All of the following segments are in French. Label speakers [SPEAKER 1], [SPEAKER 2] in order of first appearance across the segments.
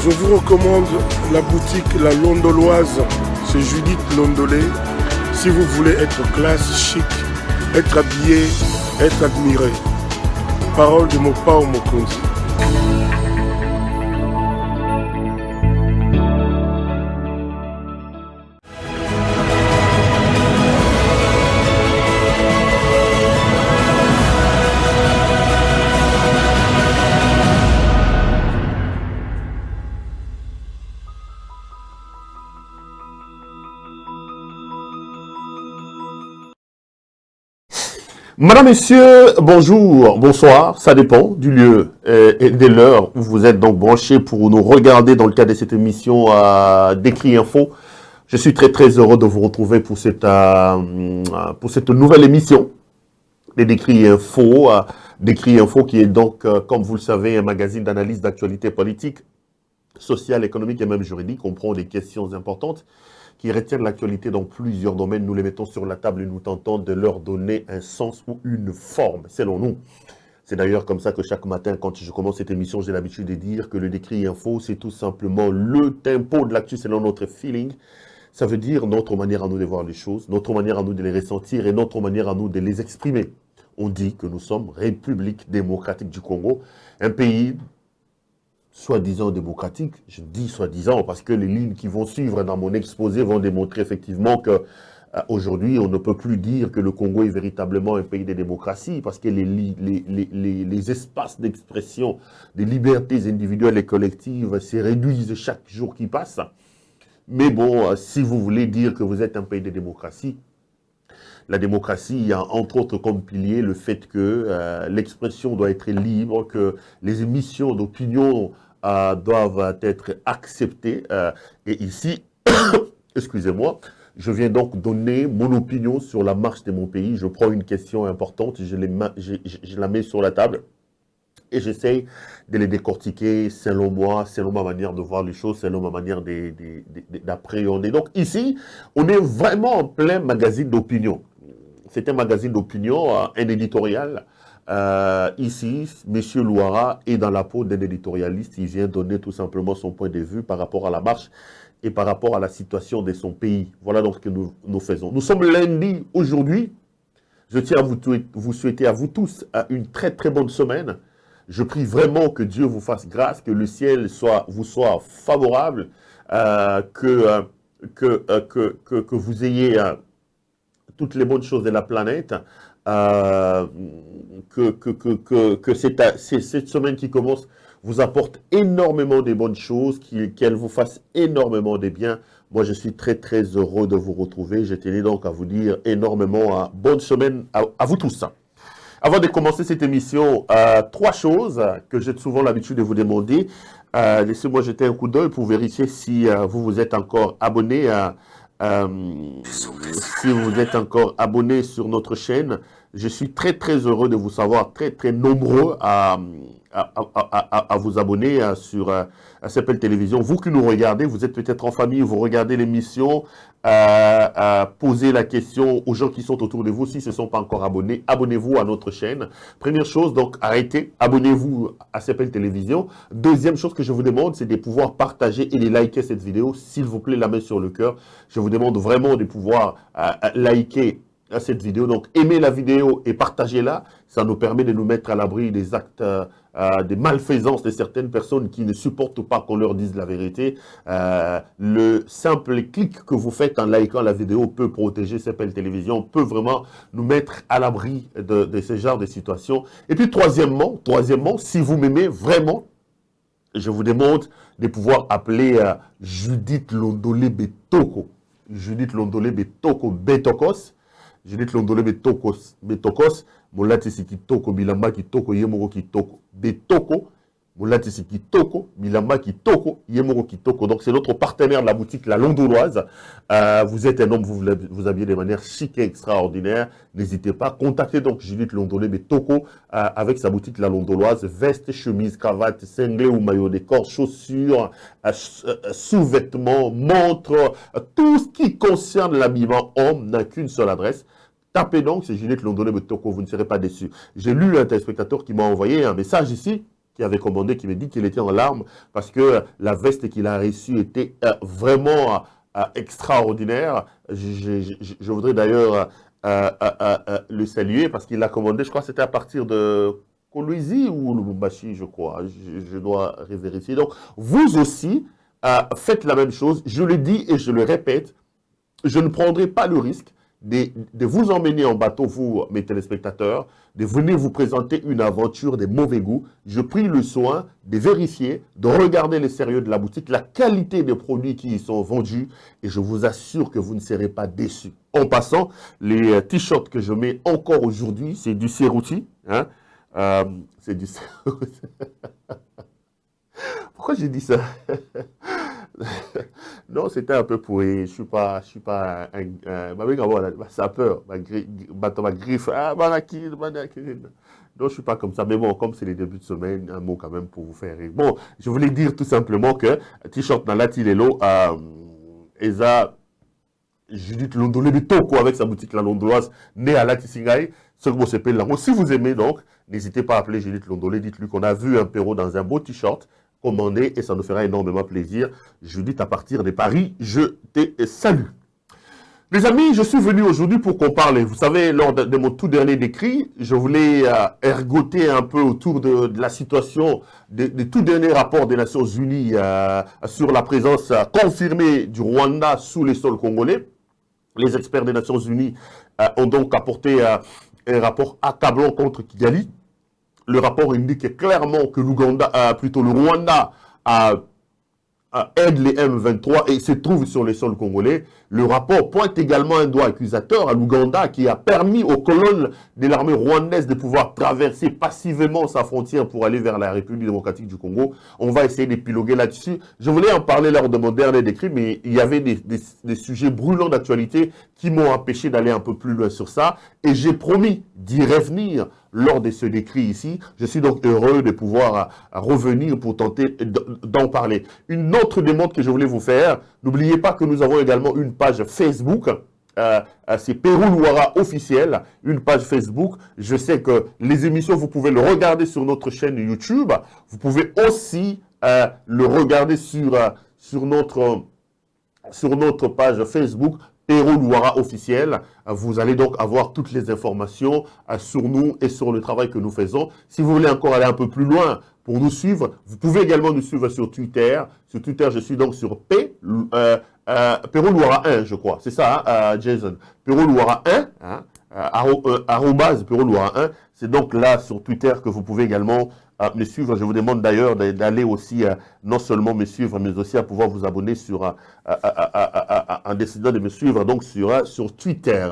[SPEAKER 1] Je vous recommande la boutique La Londoloise, c'est Judith Londolé. Si vous voulez être classe, chic, être habillé, être admiré. Parole de Mopao Mokonzi.
[SPEAKER 2] Madame, Messieurs, bonjour, bonsoir, ça dépend du lieu et de l'heure où vous êtes donc branchés pour nous regarder dans le cadre de cette émission Décrit Info. Je suis très heureux de vous retrouver pour cette nouvelle émission des Décrit Info. Décrit Info qui est donc, comme vous le savez, un magazine d'analyse d'actualité politique, sociale, économique et même juridique. On prend des questions importantes qui retiennent l'actualité dans plusieurs domaines. Nous les mettons sur la table et nous tentons de leur donner un sens ou une forme, selon nous. C'est d'ailleurs comme ça que chaque matin, quand je commence cette émission, j'ai l'habitude de dire que le Décrit Info, c'est tout simplement le tempo de l'actu selon notre feeling. Ça veut dire notre manière à nous de voir les choses, notre manière à nous de les ressentir et notre manière à nous de les exprimer. On dit que nous sommes République démocratique du Congo, un pays soi-disant démocratique. Je dis soi-disant parce que les lignes qui vont suivre dans mon exposé vont démontrer effectivement que aujourd'hui, on ne peut plus dire que le Congo est véritablement un pays de démocratie parce que les espaces d'expression des libertés individuelles et collectives se réduisent chaque jour qui passe. Mais bon, si vous voulez dire que vous êtes un pays de démocratie, la démocratie a entre autres comme pilier le fait que l'expression doit être libre, que les émissions d'opinion doivent être acceptées. Et ici, excusez-moi, je viens donc donner mon opinion sur la marche de mon pays. Je prends une question importante, je la mets sur la table et j'essaye de les décortiquer selon moi, selon ma manière de voir les choses, selon ma manière d'appréhender. Donc ici, on est vraiment en plein magazine d'opinion. C'est un magazine d'opinion, un éditorial. Ici, M. Louara est dans la peau d'un éditorialiste. Il vient donner tout simplement son point de vue par rapport à la marche et par rapport à la situation de son pays. Voilà donc ce que nous faisons. Nous sommes lundi aujourd'hui. Je tiens à vous souhaiter à vous tous une très bonne semaine. Je prie vraiment que Dieu vous fasse grâce, que le ciel vous soit favorable, que vous ayez toutes les bonnes choses de la planète, que cette semaine qui commence vous apporte énormément de bonnes choses, qu'elle vous fasse énormément de bien. Moi, je suis très heureux de vous retrouver. Je tenais donc à vous dire énormément bonne semaine à vous tous. Avant de commencer cette émission, trois choses que j'ai souvent l'habitude de vous demander. Laissez-moi jeter un coup d'œil pour vérifier si vous êtes encore abonné si vous êtes encore abonné sur notre chaîne. Je suis très heureux de vous savoir très nombreux à vous abonner sur CPL Télévision. Vous qui nous regardez, vous êtes peut-être en famille, vous regardez l'émission, posez la question aux gens qui sont autour de vous. Si ce ne sont pas encore abonnés, abonnez-vous à notre chaîne. Première chose, donc arrêtez, abonnez-vous à CPL Télévision. Deuxième chose que je vous demande, c'est de pouvoir partager et de liker cette vidéo. S'il vous plaît, la main sur le cœur. Je vous demande vraiment de pouvoir liker cette vidéo. Donc, aimez la vidéo et partagez-la. Ça nous permet de nous mettre à l'abri des actes des malfaisances de certaines personnes qui ne supportent pas qu'on leur dise la vérité. Le simple clic que vous faites en likant la vidéo peut protéger CPL Télévision, peut vraiment nous mettre à l'abri de ce genre de situations. Et puis, troisièmement, si vous m'aimez vraiment, je vous demande de pouvoir appeler Judith Londolé Betoko. Judith Londolé Betokos. Judith Londolé Betokos. Molatisi Kitoko, Bilamba Kitoko, Yemoro Kitoko. Betoko. Molatisi Kitoko, Bilamba Kitoko, Yemoro Kitoko. Donc c'est notre partenaire de la boutique La Londoloise. Vous êtes un homme, vous habillez de manière chic et extraordinaire. N'hésitez pas. Contactez donc Judith Londolé Betoko avec sa boutique La Londoloise. Veste, chemise, cravate, cinglé ou maillot de corps, chaussures, sous-vêtements, montres, tout ce qui concerne l'habillement homme n'a qu'une seule adresse. Tapez donc, c'est Judith Londolé Betoko, vous ne serez pas déçus. J'ai lu un téléspectateur qui m'a envoyé un message ici. qui avait commandé, qui me dit qu'il était en larmes parce que la veste qu'il a reçue était vraiment extraordinaire. Je voudrais d'ailleurs le saluer parce qu'il l'a commandé, je crois que c'était à partir de Kolwezi ou Lubumbashi, je crois. Je dois revérifier. Donc, vous aussi, faites la même chose. Je le dis et je le répète, je ne prendrai pas le risque de vous emmener en bateau, vous, mes téléspectateurs, de venir vous présenter une aventure de mauvais goût. Je prie le soin de vérifier, de regarder le sérieux de la boutique, la qualité des produits qui y sont vendus, et je vous assure que vous ne serez pas déçus. En passant, les t-shirts que je mets encore aujourd'hui, c'est du Ceruti, hein, c'est du Ceruti. Pourquoi j'ai dit ça? Non, c'était un peu pourri. Je suis pas un sapeur, ma griffe. Non, je suis pas comme ça. Mais bon, comme c'est les débuts de semaine, un mot quand même pour vous faire rire. Bon, je voulais dire tout simplement que t-shirt dans la Tilelo, Eza Judith Londolé Bitoko avec sa boutique la Londoloise, née à Latisingaï, ce que vous s'appelle là. Si vous aimez donc, n'hésitez pas à appeler Judith Londolé. Dites-lui qu'on a vu un Perrault dans un beau t-shirt. Commandez et ça nous fera énormément plaisir. Judith, à partir de Paris, je te salue. Les amis, je suis venu aujourd'hui pour qu'on parle. Vous savez, lors de mon tout dernier décrit, je voulais ergoter un peu autour de la situation des tout derniers rapports des Nations Unies sur la présence confirmée du Rwanda sous les sols congolais. Les experts des Nations Unies ont donc apporté un rapport accablant contre Kigali. Le rapport indique clairement que le Rwanda aide les M23 et se trouve sur les sols congolais. Le rapport pointe également un doigt accusateur à l'Ouganda qui a permis aux colonnes de l'armée rwandaise de pouvoir traverser passivement sa frontière pour aller vers la République démocratique du Congo. On va essayer d'épiloguer là-dessus. Je voulais en parler lors de mon dernier décrit, mais il y avait des sujets brûlants d'actualité qui m'ont empêché d'aller un peu plus loin sur ça. Et j'ai promis d'y revenir lors de ce décrit ici. Je suis donc heureux de pouvoir revenir pour tenter d'en parler. Une autre demande que je voulais vous faire, n'oubliez pas que nous avons également une page Facebook, c'est Pérou Louara officiel, une page Facebook. Je sais que les émissions, vous pouvez le regarder sur notre chaîne YouTube. Vous pouvez aussi le regarder sur notre page Facebook, Pérou Louara officiel. Vous allez donc avoir toutes les informations sur nous et sur le travail que nous faisons. Si vous voulez encore aller un peu plus loin pour nous suivre, vous pouvez également nous suivre sur Twitter. Sur Twitter, je suis donc sur Pérou Louara 1, je crois. C'est ça, hein, Jason. Pérou Louara 1, arrobase Pérou Louara 1. C'est donc là sur Twitter que vous pouvez également me suivre. Je vous demande d'ailleurs d'aller aussi non seulement me suivre, mais aussi à pouvoir vous abonner en décidant de me suivre donc sur Twitter.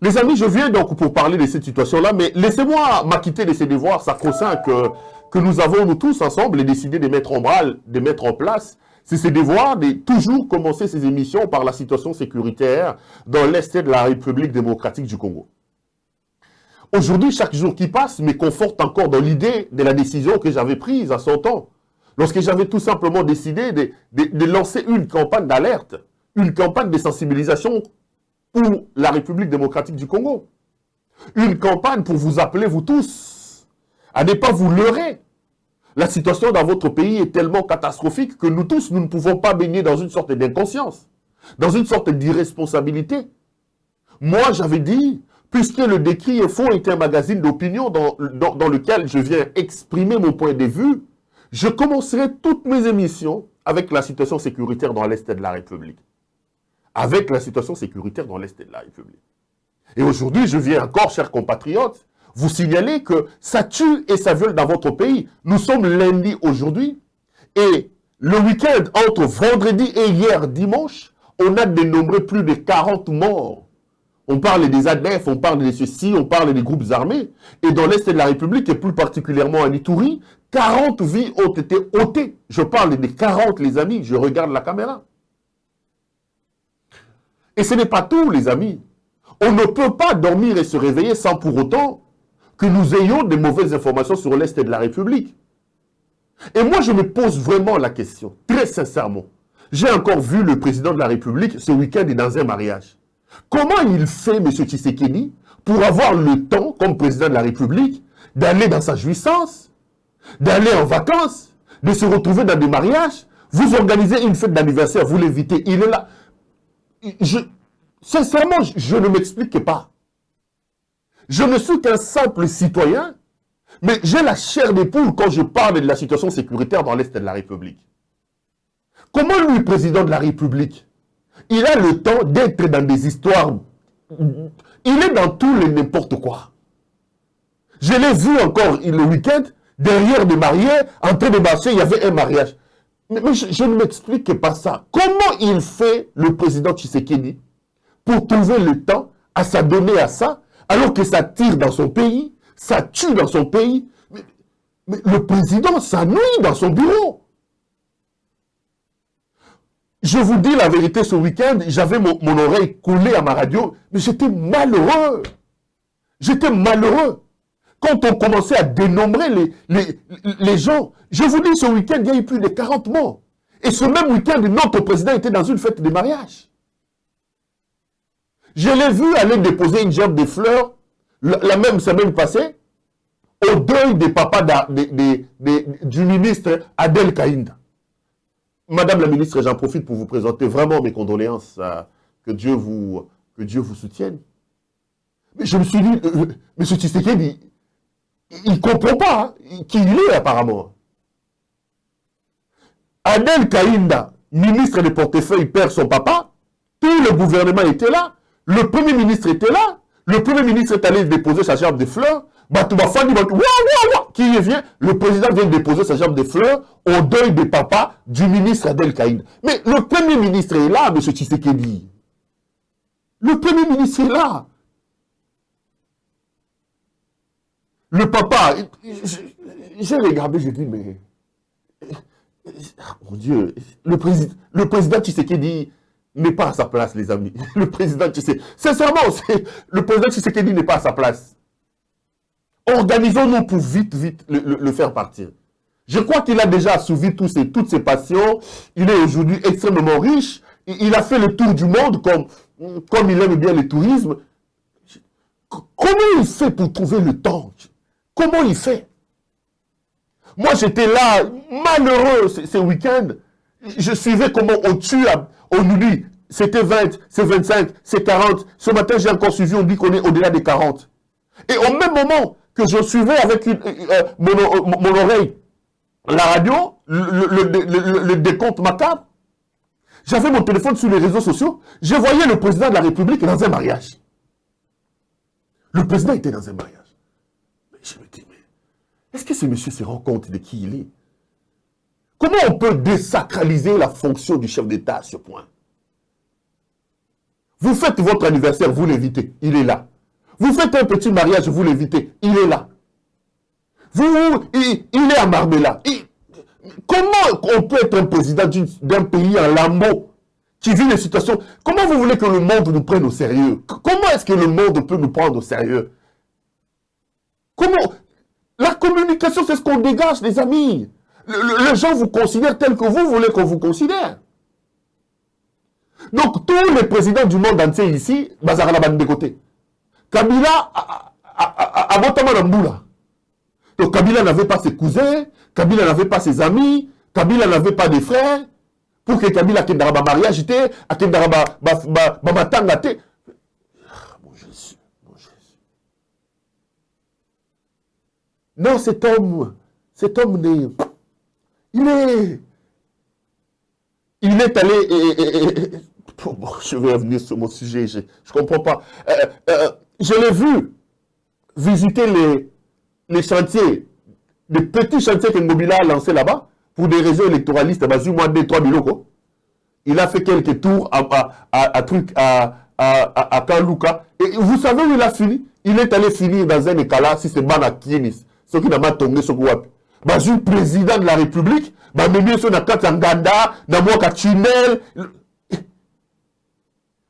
[SPEAKER 2] Les amis, je viens donc pour parler de cette situation-là, mais laissez-moi m'acquitter de ces devoirs sacro-saints que nous avons nous tous ensemble et décidé de mettre en place. C'est ces devoirs de toujours commencer ces émissions par la situation sécuritaire dans l'est de la République démocratique du Congo. Aujourd'hui, chaque jour qui passe me conforte encore dans l'idée de la décision que j'avais prise à 100 ans. Lorsque j'avais tout simplement décidé de lancer une campagne d'alerte, une campagne de sensibilisation pour la République démocratique du Congo. Une campagne pour vous appeler, vous tous, à ne pas vous leurrer. La situation dans votre pays est tellement catastrophique que nous tous, nous ne pouvons pas baigner dans une sorte d'inconscience, dans une sorte d'irresponsabilité. Moi, j'avais dit, puisque le Décrit Info est un magazine d'opinion dans lequel je viens exprimer mon point de vue, je commencerai toutes mes émissions avec la situation sécuritaire dans l'Est de la République. Avec la situation sécuritaire dans l'Est de la République. Et aujourd'hui, je viens encore, chers compatriotes, vous signaler que ça tue et ça viole dans votre pays. Nous sommes lundi aujourd'hui et le week-end entre vendredi et hier dimanche, on a dénombré plus de 40 morts. On parle des ADF, on parle de ceci, on parle des groupes armés. Et dans l'Est de la République, et plus particulièrement à Ituri, 40 vies ont été ôtées. Je parle des 40, les amis, je regarde la caméra. Et ce n'est pas tout, les amis. On ne peut pas dormir et se réveiller sans pour autant que nous ayons des mauvaises informations sur l'Est de la République. Et moi, je me pose vraiment la question, très sincèrement. J'ai encore vu le président de la République ce week-end dans un mariage. Comment il fait, M. Tshisekedi, pour avoir le temps, comme président de la République, d'aller dans sa jouissance, d'aller en vacances, de se retrouver dans des mariages. Vous organisez une fête d'anniversaire, vous l'invitez, il est là. Sincèrement, je ne m'explique pas. Je ne suis qu'un simple citoyen, mais j'ai la chair des poules quand je parle de la situation sécuritaire dans l'Est de la République. Comment lui, président de la République, il a le temps d'être dans des histoires. Il est dans tout le n'importe quoi. Je l'ai vu encore le week-end, derrière des mariés, en train de marcher, il y avait un mariage. Mais je ne m'explique pas ça. Comment il fait, le président Tshisekedi, pour trouver le temps à s'adonner à ça, alors que ça tire dans son pays, ça tue dans son pays. Mais le président s'ennuie dans son bureau. Je vous dis la vérité, ce week-end, j'avais mon oreille collée à ma radio, mais j'étais malheureux. J'étais malheureux. Quand on commençait à dénombrer les gens, je vous dis, ce week-end, il y a eu plus de 40 morts. Et ce même week-end, notre président était dans une fête de mariage. Je l'ai vu aller déposer une gerbe de fleurs, la même semaine passée, au deuil des papas du ministre Adel Kaïnda. Madame la ministre, j'en profite pour vous présenter vraiment mes condoléances. Que Dieu vous soutienne. Mais je me suis dit, M. Tshisekedi, il ne comprend pas qui il est apparemment. Adel Kaïnda, ministre des portefeuilles, perd son papa. Tout le gouvernement était là. Le premier ministre était là. Le premier ministre est allé déposer sa gerbe de fleurs. Qui vient? Le président vient déposer sa gerbe de fleurs au deuil de papa du ministre Adel Kaïnda. Mais le premier ministre est là, M. Tshisekedi. Le premier ministre est là. Le papa, j'ai regardé, j'ai dit, mais... Mon Dieu, le président Tshisekedi n'est pas à sa place, les amis. Le président Tshisekedi... Sincèrement, le président Tshisekedi n'est pas à sa place. Organisons-nous pour vite le faire partir. Je crois qu'il a déjà assouvi toutes ses passions. Il est aujourd'hui extrêmement riche. Il a fait le tour du monde comme il aime bien le tourisme. Comment il fait pour trouver le temps? Comment il fait? Moi, j'étais là, malheureux ce week-end. Je suivais comment on tue, on nous dit, c'était 20, c'est 25, c'est 40. Ce matin, j'ai encore suivi, on dit qu'on est au-delà des 40. Et au même moment que je suivais avec mon oreille la radio, le décompte macabre, j'avais mon téléphone sur les réseaux sociaux, je voyais le président de la République dans un mariage. Le président était dans un mariage. Mais je me dis, mais est-ce que ce monsieur se rend compte de qui il est? Comment on peut désacraliser la fonction du chef d'État à ce point? Vous faites votre anniversaire, vous l'évitez, il est là. Vous faites un petit mariage, vous l'évitez, il est là. Il est à Marbella. Comment on peut être un président d'un pays en lambeaux qui vit les situations? Comment vous voulez que le monde nous prenne au sérieux? Comment est-ce que le monde peut nous prendre au sérieux? Comment? La communication, c'est ce qu'on dégage, les amis. Les gens vous considèrent tel que vous voulez qu'on vous considère. Donc, tous les présidents du monde entier ici, bazar la bande de côté. Kabila a Botama Namboula. Donc, Kabila n'avait pas ses cousins, Kabila n'avait pas ses amis, Kabila n'avait pas de frères. Pour que Kabila ait un mariage, il ait un matanga. Mon Jésus, mon Jésus. Non, cet homme il est allé, bon, je vais revenir sur mon sujet, je ne comprends pas. Je l'ai vu visiter les chantiers, les petits chantiers que Ngobila a lancés là-bas, pour des raisons électoralistes, moins 2-3 000 €. Il a fait quelques tours à Kaluka. Et vous savez où il a fini? Il est allé finir dans un écala, si c'est Bana Kienis. Ce qui n'a pas tombé sur quoi. Le président de la République, même si on a Katanganda, Namoka Tunnel.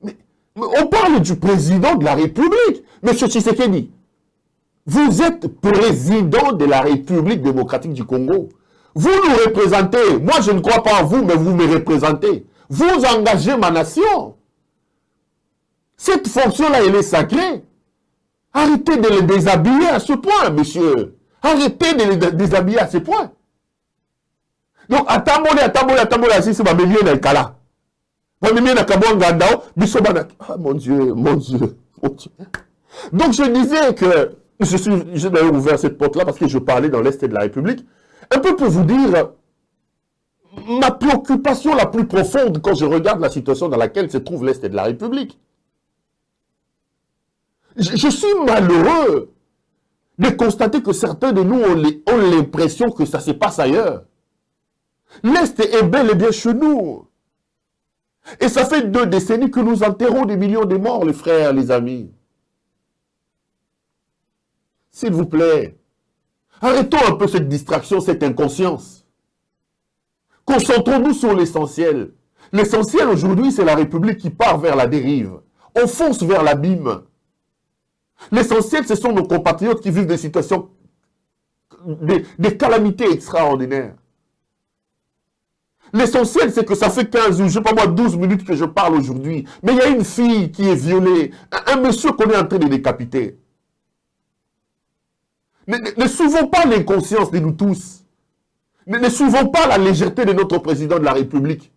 [SPEAKER 2] Mais on parle du président de la République, M. Tshisekedi. Vous êtes président de la République démocratique du Congo. Vous nous représentez. Moi, je ne crois pas en vous, mais vous me représentez. Vous engagez ma nation. Cette fonction-là, elle est sacrée. Arrêtez de le déshabiller à ce point, monsieur. Arrêtez de les déshabiller à ce point. Donc, atambola, si c'est ma mémie dans le cas là. Ma mémie dans le cas ah, mon Dieu. Donc, je disais que j'ai d'ailleurs ouvert cette porte-là parce que je parlais dans l'Est de la République. Un peu pour vous dire ma préoccupation la plus profonde quand je regarde la situation dans laquelle se trouve l'Est de la République. Je suis malheureux de constater que certains de nous ont l'impression que ça se passe ailleurs. L'Est est bel et bien chez nous. Et ça fait 2 décennies que nous enterrons des millions de morts, les frères, les amis. S'il vous plaît, arrêtons un peu cette distraction, cette inconscience. Concentrons-nous sur l'essentiel. L'essentiel aujourd'hui, c'est la République qui part vers la dérive. On fonce vers l'abîme. L'essentiel, ce sont nos compatriotes qui vivent des situations, des calamités extraordinaires. L'essentiel, c'est que ça fait 15 ou, je sais pas moi, 12 minutes que je parle aujourd'hui. Mais il y a une fille qui est violée, un monsieur qu'on est en train de décapiter. Ne souvent pas l'inconscience de nous tous. Ne souvent pas la légèreté de notre président de la République.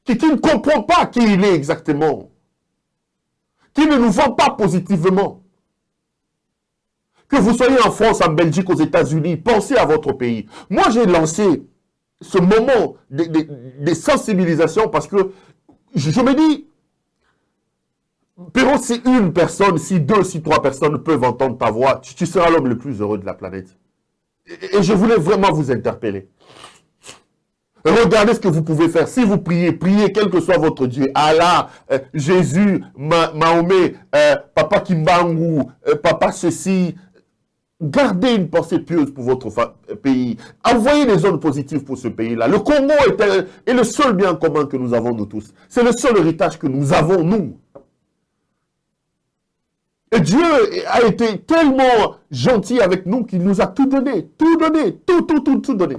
[SPEAKER 2] Qui ne comprend pas qui il est exactement. Qui ne nous vend pas positivement. Que vous soyez en France, en Belgique, aux États-Unis, pensez à votre pays. Moi, j'ai lancé ce moment de sensibilisation parce que je me dis, Perrault, si une personne, si 2, si 3 personnes peuvent entendre ta voix, tu seras l'homme le plus heureux de la planète. Et je voulais vraiment vous interpeller. Regardez ce que vous pouvez faire. Si vous priez, priez quel que soit votre Dieu. Allah, Jésus, Mahomet, Papa Kimbangu, Papa ceci. Gardez une pensée pieuse pour votre pays. Envoyez des zones positives pour ce pays-là. Le Congo est le seul bien commun que nous avons nous tous. C'est le seul héritage que nous avons, nous. Et Dieu a été tellement gentil avec nous qu'il nous a tout donné. Tout donné. Tout donné.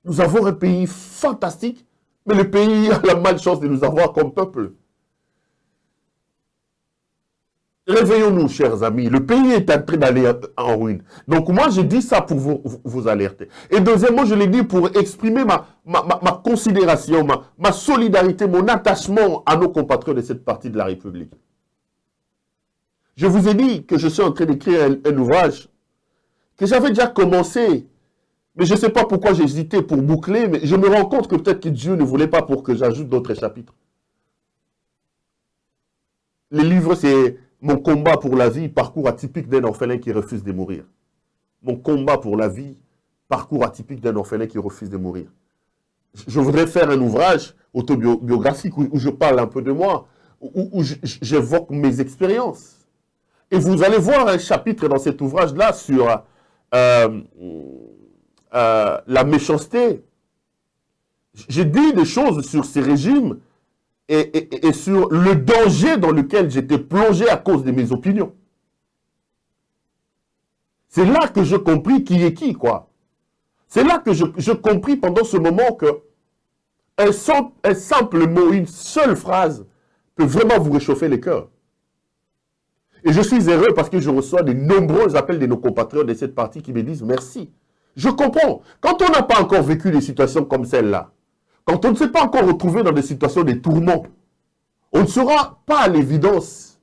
[SPEAKER 2] Nous avons un pays fantastique, mais le pays a la malchance de nous avoir comme peuple. Réveillons-nous, chers amis. Le pays est en train d'aller en ruine. Donc moi, je dis ça pour vous alerter. Et deuxièmement, je l'ai dit pour exprimer ma considération, ma solidarité, mon attachement à nos compatriotes de cette partie de la République. Je vous ai dit que je suis en train d'écrire un ouvrage que j'avais déjà commencé. Mais je ne sais pas pourquoi j'ai hésité pour boucler, mais je me rends compte que peut-être que Dieu ne voulait pas pour que j'ajoute d'autres chapitres. Le livre, c'est Mon combat pour la vie, parcours atypique d'un orphelin qui refuse de mourir. Mon combat pour la vie, parcours atypique d'un orphelin qui refuse de mourir. Je voudrais faire un ouvrage autobiographique où je parle un peu de moi, où j'évoque mes expériences. Et vous allez voir un chapitre dans cet ouvrage-là sur la méchanceté. J'ai dit des choses sur ces régimes et sur le danger dans lequel j'étais plongé à cause de mes opinions. C'est là que je compris qui est qui, quoi. C'est là que je compris pendant ce moment que un simple mot, une seule phrase peut vraiment vous réchauffer les cœurs. Et je suis heureux parce que je reçois de nombreux appels de nos compatriotes de cette partie qui me disent merci. Je comprends. Quand on n'a pas encore vécu des situations comme celle-là, quand on ne s'est pas encore retrouvé dans des situations de tourments, on ne sera pas à l'évidence,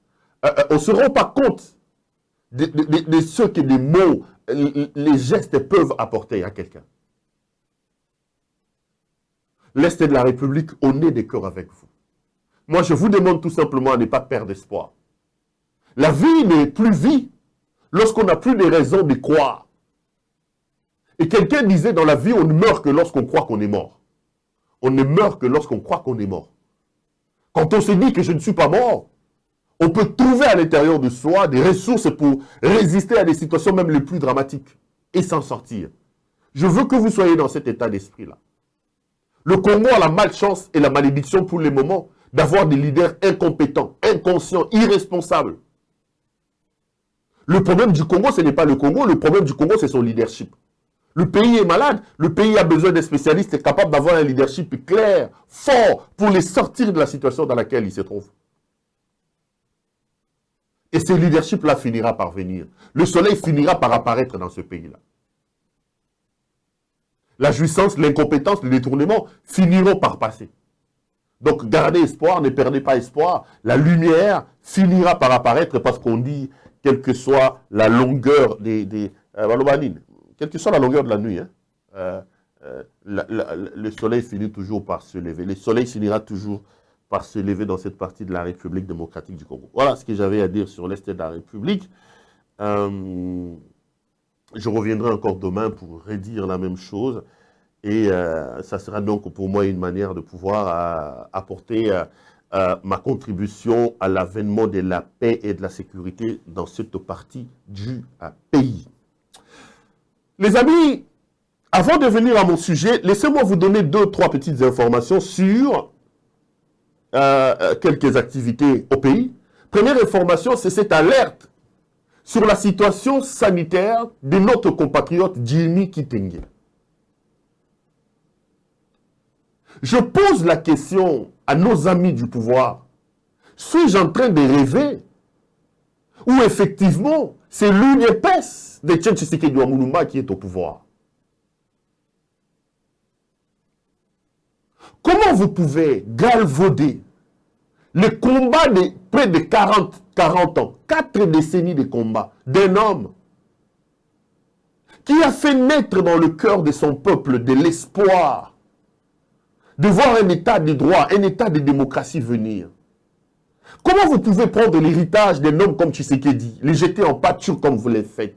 [SPEAKER 2] on ne se rend pas compte de ce que les mots, les gestes peuvent apporter à quelqu'un. L'Est de la République, on est des cœurs avec vous. Moi, je vous demande tout simplement à ne pas perdre espoir. La vie n'est plus vie lorsqu'on n'a plus de raisons de croire. Et quelqu'un disait dans la vie, on ne meurt que lorsqu'on croit qu'on est mort. On ne meurt que lorsqu'on croit qu'on est mort. Quand on se dit que je ne suis pas mort, on peut trouver à l'intérieur de soi des ressources pour résister à des situations même les plus dramatiques et s'en sortir. Je veux que vous soyez dans cet état d'esprit-là. Le Congo a la malchance et la malédiction pour le moment d'avoir des leaders incompétents, inconscients, irresponsables. Le problème du Congo, ce n'est pas le Congo. Le problème du Congo, c'est son leadership. Le pays est malade. Le pays a besoin de spécialistes capables d'avoir un leadership clair, fort, pour les sortir de la situation dans laquelle il se trouve. Et ce leadership-là finira par venir. Le soleil finira par apparaître dans ce pays-là. La jouissance, l'incompétence, le détournement finiront par passer. Donc gardez espoir, ne perdez pas espoir. La lumière finira par apparaître parce qu'on dit, quelle que soit la longueur quelle que soit la longueur de la nuit, le soleil finit toujours par se lever. Le soleil finira toujours par se lever dans cette partie de la République démocratique du Congo. Voilà ce que j'avais à dire sur l'Est de la République. Je reviendrai encore demain pour redire la même chose. Et ça sera donc pour moi une manière de pouvoir apporter ma contribution à l'avènement de la paix et de la sécurité dans cette partie du pays. Les amis, avant de venir à mon sujet, laissez-moi vous donner 2-3 petites informations sur quelques activités au pays. Première information, c'est cette alerte sur la situation sanitaire de notre compatriote Jimmy Kitenge. Je pose la question à nos amis du pouvoir. Suis-je en train de rêver? Ou effectivement, c'est l'UNEPES de Etienne Tshisekedi Lumumba qui est au pouvoir? Comment vous pouvez galvauder le combat de près de 40 ans, 4 décennies de combat d'un homme qui a fait naître dans le cœur de son peuple de l'espoir de voir un état de droit, un état de démocratie venir? Comment vous pouvez prendre l'héritage d'un homme comme Tshisekedi, les jeter en pâture comme vous l'avez fait?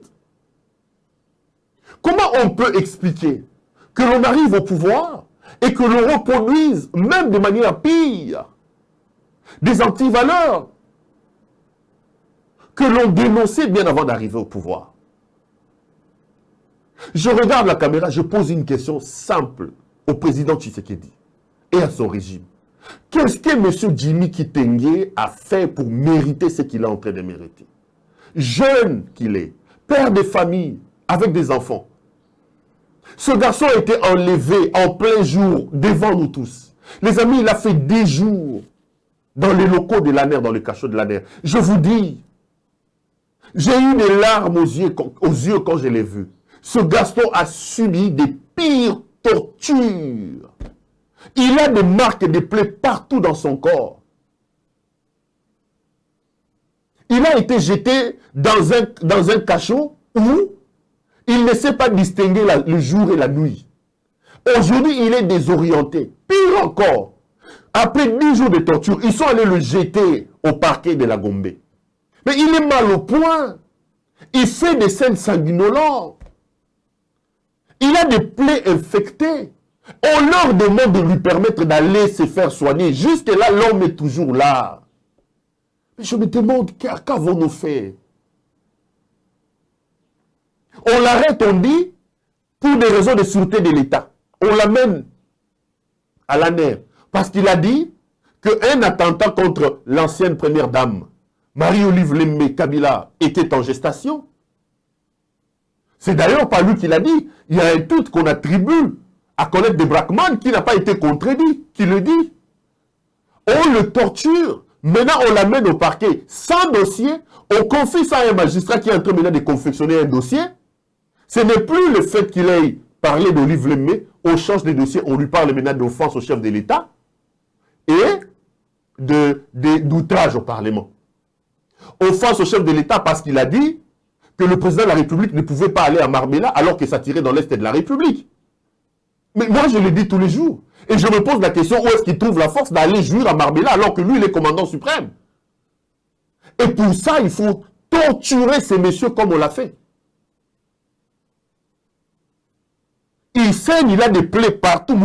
[SPEAKER 2] Comment on peut expliquer que l'on arrive au pouvoir et que l'on reproduise, même de manière pire, des antivaleurs que l'on dénonçait bien avant d'arriver au pouvoir? Je regarde la caméra, je pose une question simple au président Tshisekedi et à son régime. Qu'est-ce que M. Jimmy Kitenge a fait pour mériter ce qu'il est en train de mériter? Jeune qu'il est, père de famille, avec des enfants. Ce garçon a été enlevé en plein jour devant nous tous. Les amis, il a fait des jours dans les locaux de l'ANER, dans le cachot de l'ANER. Je vous dis, j'ai eu des larmes aux yeux quand je l'ai vu. Ce garçon a subi des pires tortures. Il a des marques et des plaies partout dans son corps. Il a été jeté dans un cachot où il ne sait pas distinguer le jour et la nuit. Aujourd'hui, il est désorienté. Pire encore, après 10 jours de torture, ils sont allés le jeter au parquet de la Gombe. Mais il est mal au point. Il fait des scènes sanguinolentes. Il a des plaies infectées. On leur demande de lui permettre d'aller se faire soigner. Jusque-là, l'homme est toujours là. Mais je me demande, qu'avons-nous fait? On l'arrête, on dit, pour des raisons de sûreté de l'État. On l'amène à l'ANER. Parce qu'il a dit qu'un attentat contre l'ancienne première dame, Marie-Olive Lembe Kabila, était en gestation. C'est d'ailleurs pas lui qui l'a dit. Il y a un doute qu'on attribue à Colette de Brackman qui n'a pas été contredit, qui le dit. On le torture. Maintenant, on l'amène au parquet sans dossier. On confie ça à un magistrat qui est en train maintenant de confectionner un dossier. Ce n'est plus le fait qu'il ait parlé d'Olive Lembe. On change de dossier. On lui parle maintenant d'offense au chef de l'État et d'outrage au Parlement. Offense au chef de l'État parce qu'il a dit que le président de la République ne pouvait pas aller à Marbella alors que ça tirait dans l'Est de la République. Mais moi, je le dis tous les jours. Et je me pose la question, où est-ce qu'il trouve la force d'aller jouir à Marbella alors que lui, il est commandant suprême? Et pour ça, il faut torturer ces messieurs comme on l'a fait. Il saigne, il a des plaies partout.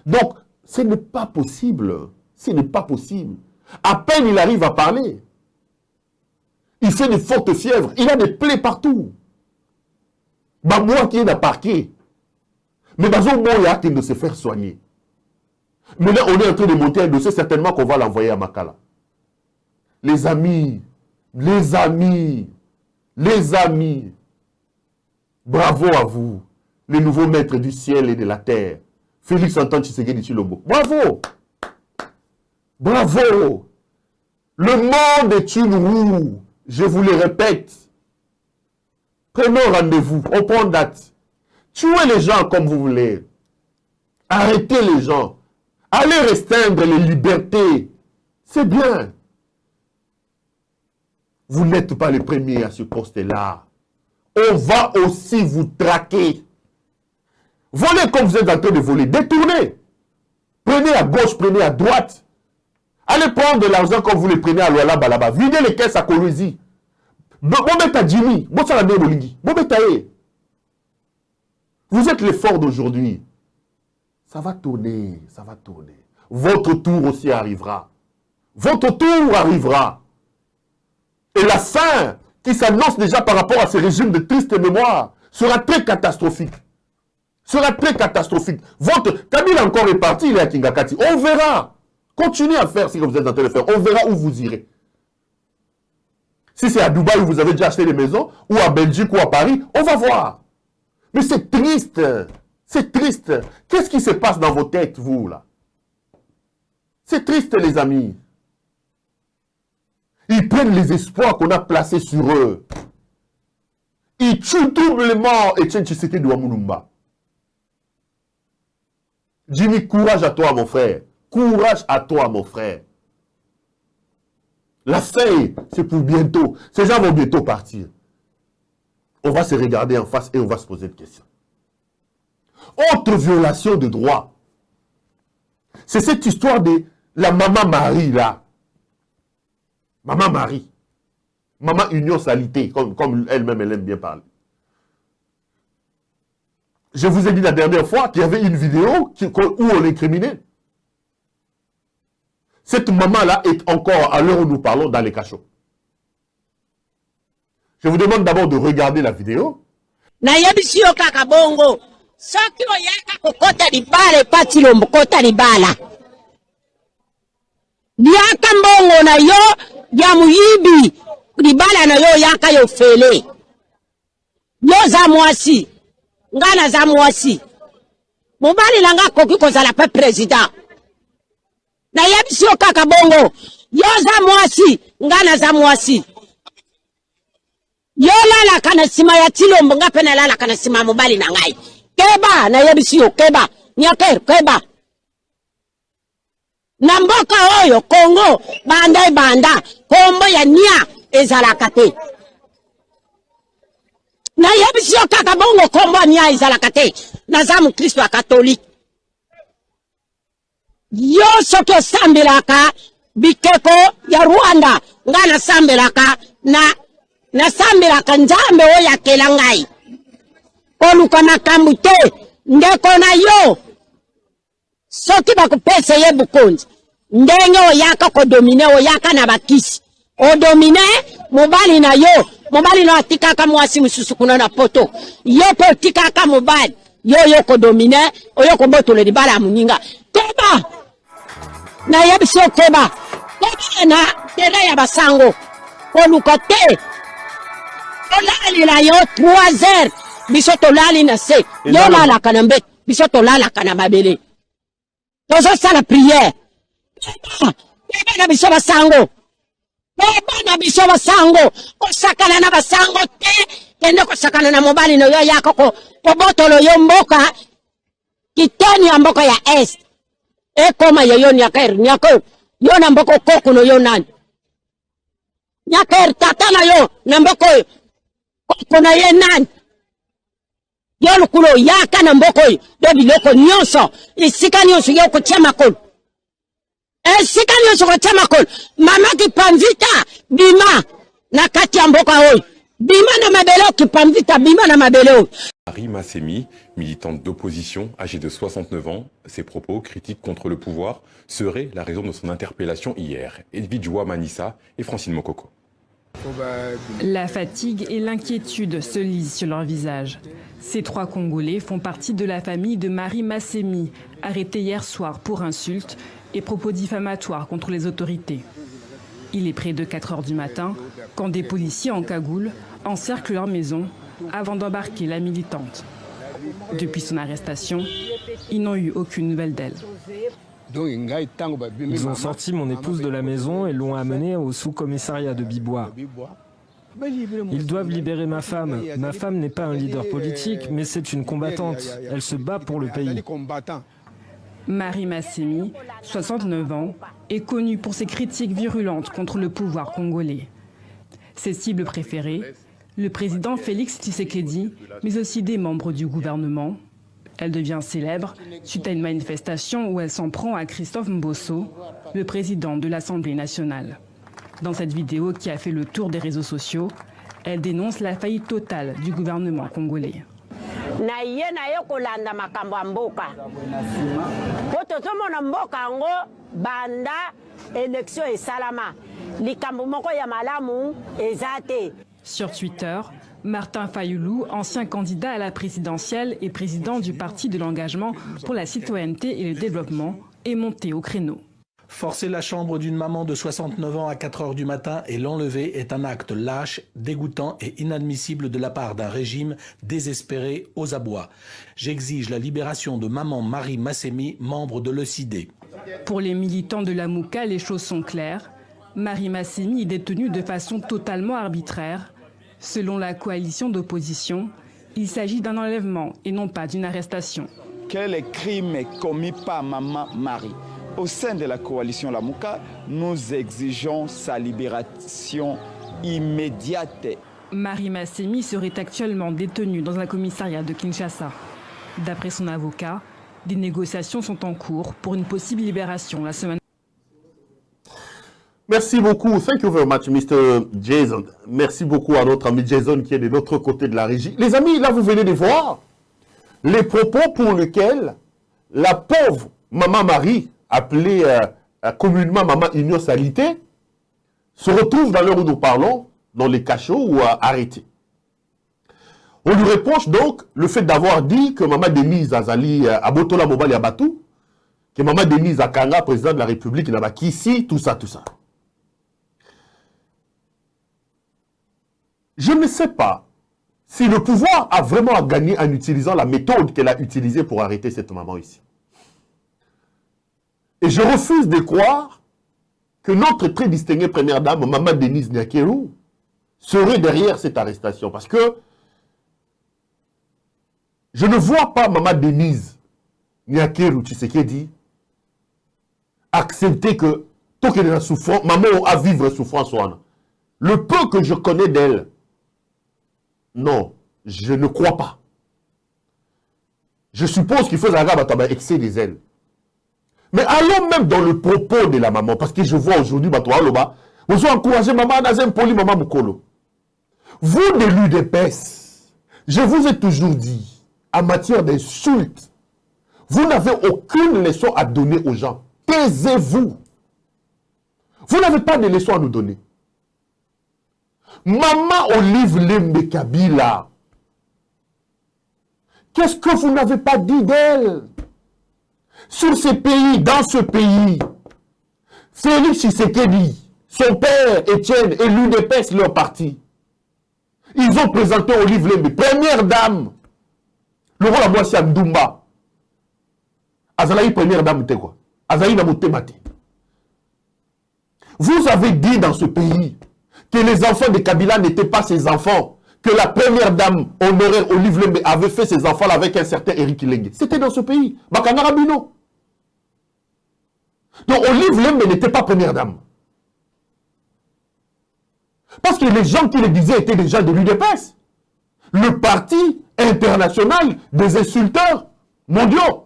[SPEAKER 2] Donc, ce n'est pas possible. Ce n'est pas possible. À peine il arrive à parler. Il fait de fortes fièvres. Il a des plaies partout. Bah, moi qui est dans parquet. Mais dans un moment, il y a hâte de se faire soigner. Mais là, on est en train de monter un dossier, certainement qu'on va l'envoyer à Makala. Les amis, bravo à vous, les nouveaux maîtres du ciel et de la terre. Félix Antoine Tshisekedi Tshilombo. Bravo! Bravo! Le monde est une roue. Je vous le répète. Prenons rendez-vous. On prend date. Tuez les gens comme vous voulez. Arrêtez les gens. Allez restreindre les libertés. C'est bien. Vous n'êtes pas les premiers à ce poste-là. On va aussi vous traquer. Volez comme vous êtes en train de voler. Détournez. Prenez à gauche, prenez à droite. Allez prendre de l'argent comme vous le prenez à Luala Balaba. Videz les caisses à Kolwezi. Bobeta Jimmy. Vous êtes les forts d'aujourd'hui. Ça va tourner, ça va tourner. Votre tour aussi arrivera. Votre tour arrivera. Et la fin qui s'annonce déjà par rapport à ce régime de triste mémoire sera très catastrophique. Sera très catastrophique. Kabila encore est parti, il est à Kingakati. On verra. Continuez à faire ce que vous êtes en train de faire. On verra où vous irez. Si c'est à Dubaï où vous avez déjà acheté des maisons, ou à Belgique ou à Paris, on va voir. Mais c'est triste. C'est triste. Qu'est-ce qui se passe dans vos têtes, vous, là? C'est triste, les amis. Ils prennent les espoirs qu'on a placés sur eux. Ils tuent doublement Etienne Tshisekedi Ouamulumba. Jimmy, courage à toi, mon frère. Courage à toi, mon frère. La fin, c'est pour bientôt. Ces gens vont bientôt partir. On va se regarder en face et on va se poser des questions. Autre violation de droit. C'est cette histoire de la maman Marie, là. Maman Marie. Maman Union Salité, comme elle-même, elle aime bien parler. Je vous ai dit la dernière fois qu'il y avait une vidéo où on l'incriminait. Cette maman-là est encore, à l'heure où nous parlons, dans les cachots. Je vous demande d'abord de regarder la vidéo.
[SPEAKER 3] Nayebisio kaka bongo. Soki oyaka kokota libala epati lombo kota libala. Yaka mbongo na yo ya muyibi. Libala na yo yaka yo fele. Yo za mwasi. Ngana za mwasi. Mobali langa koki kozala pe president. Nayebisio kaka bongo. Yo za mwasi. Ngana za mwasi. Yo lala kana sima ya tilombo nga pena lala kana sima mobali na ngai. Keba na yebisio keba. Nyaker keba. Na mboka oyo Kongo banda kombo ya nia ezalaka te. Na yebisio kaka bongo kombo nia ezalaka te. Na zamu Kristo ya Katolike. Yo soki osambelaka bikeko ya Rwanda nga nasambelaka na sambelaka nzambe oyo akela ngai. Koluka makambo te ndeko na yo soki bakupesa ye bukonzi ndenge oyaka kodomine oyaka na bakisi odomine mobali na yo mobali na atikaka mwasi mususu kuna na poto yo pe otikaka mobali yo kodomine oyo kobotola libala ya muninga keba na yebisio keba na tere ya basango koluka te olali la yo 3 heures biso tolali na se yo lala kana mbe biso tolala kana mabele tozo sala prière beba na biso basango beba na biso basango osakana na basango te kende kosakana na mobali no yo yako ko botolo yo mboka kitani ya mboka ya est e koma yo nyako yo na mboko koku no yo nani nyaker tata na yo na mboko koku na ye nani yo lukulo yaka na mboko do biloko nyonso isika nyonso yo kotia makolo esika nyonso kotia makolo mama kipamvita bima na kati ya mboka oyo bima na mabelo kipamvita bima na mabelo.
[SPEAKER 4] Marie Massemi, militante d'opposition, âgée de 69 ans, ses propos critiques contre le pouvoir seraient la raison de son interpellation hier. Edwidjoua Manissa et Francine Mokoko.
[SPEAKER 5] La fatigue et l'inquiétude se lisent sur leur visage. Ces 3 Congolais font partie de la famille de Marie Massemi, arrêtée hier soir pour insultes et propos diffamatoires contre les autorités. Il est près de 4 heures du matin quand des policiers en cagoule encerclent leur maison avant d'embarquer la militante. Depuis son arrestation, ils n'ont eu aucune nouvelle d'elle.
[SPEAKER 6] Ils ont sorti mon épouse de la maison et l'ont amenée au sous-commissariat de Bibois. Ils doivent libérer ma femme. Ma femme n'est pas un leader politique, mais c'est une combattante. Elle se bat pour le pays.
[SPEAKER 5] Marie Massemi, 69 ans, est connue pour ses critiques virulentes contre le pouvoir congolais. Ses cibles préférées, le président Félix Tshisekedi, mais aussi des membres du gouvernement. Elle devient célèbre suite à une manifestation où elle s'en prend à Christophe Mbosso, le président de l'Assemblée nationale. Dans cette vidéo qui a fait le tour des réseaux sociaux, elle dénonce la faillite totale du gouvernement congolais. Sur Twitter, Martin Fayoulou, ancien candidat à la présidentielle et président du Parti de l'engagement pour la citoyenneté et le développement, est monté au créneau.
[SPEAKER 7] Forcer la chambre d'une maman de 69 ans à 4 heures du matin et l'enlever est un acte lâche, dégoûtant et inadmissible de la part d'un régime désespéré aux abois. J'exige la libération de maman Marie Massemi, membre de l'ECID.
[SPEAKER 5] Pour les militants de la Mouka, les choses sont claires. Marie Massemi est détenue de façon totalement arbitraire. Selon la coalition d'opposition, il s'agit d'un enlèvement et non pas d'une arrestation.
[SPEAKER 8] Quel crime est commis par maman Marie? Au sein de la coalition Lamouka, nous exigeons sa libération immédiate.
[SPEAKER 5] Marie Massemi serait actuellement détenue dans un commissariat de Kinshasa. D'après son avocat, des négociations sont en cours pour une possible libération la semaine.
[SPEAKER 2] Merci beaucoup. Thank you very much, Mr. Jason. Merci beaucoup à notre ami Jason qui est de l'autre côté de la régie. Les amis, là, vous venez de voir les propos pour lesquels la pauvre maman Marie, appelée communément maman Innocalité, se retrouve dans l'heure où nous parlons, dans les cachots ou arrêtée. On lui reproche donc le fait d'avoir dit que maman Denise Azali Abotola Mobali Abatou, que maman Denise Akanga, président de la République, n'a pas qu'ici, tout ça, tout ça. Je ne sais pas si le pouvoir a vraiment gagné en utilisant la méthode qu'elle a utilisée pour arrêter cette maman ici. Et je refuse de croire que notre très distinguée première dame, maman Denise Nyakeru, serait derrière cette arrestation. Parce que je ne vois pas maman Denise Nyakeru Tshisekedi accepter que tant qu'elle est en souffrance, maman a vivre souffrance. Le peu que je connais d'elle, non, je ne crois pas. Je suppose qu'il faut excès des ailes. Mais allons même dans le propos de la maman, parce que je vois aujourd'hui, vous encouragez maman Nazem Poli, maman Mukolo. Vous de l'UDPS, je vous ai toujours dit, en matière d'insultes, vous n'avez aucune leçon à donner aux gens. Taisez-vous. Vous n'avez pas de leçons à nous donner. Maman Olive Lembe Kabila, qu'est-ce que vous n'avez pas dit d'elle? Sur ce pays, dans ce pays, Félix Tshisekedi, son père Étienne et l'UDPS, leur parti, ils ont présenté Olive Lembe, première dame, le roi Boissia Ndoumba. Azalaï, première dame, t'es quoi? Azalaï Namotemate. Vous avez dit dans ce pays que les enfants de Kabila n'étaient pas ses enfants, que la première dame honoraire Olive Lembe avait fait ses enfants avec un certain Eric Lengue. C'était dans ce pays. Bakana Rabino. Donc Olive Lembe n'était pas première dame. Parce que les gens qui le disaient étaient des gens de l'UDPS. Le parti international des insulteurs mondiaux.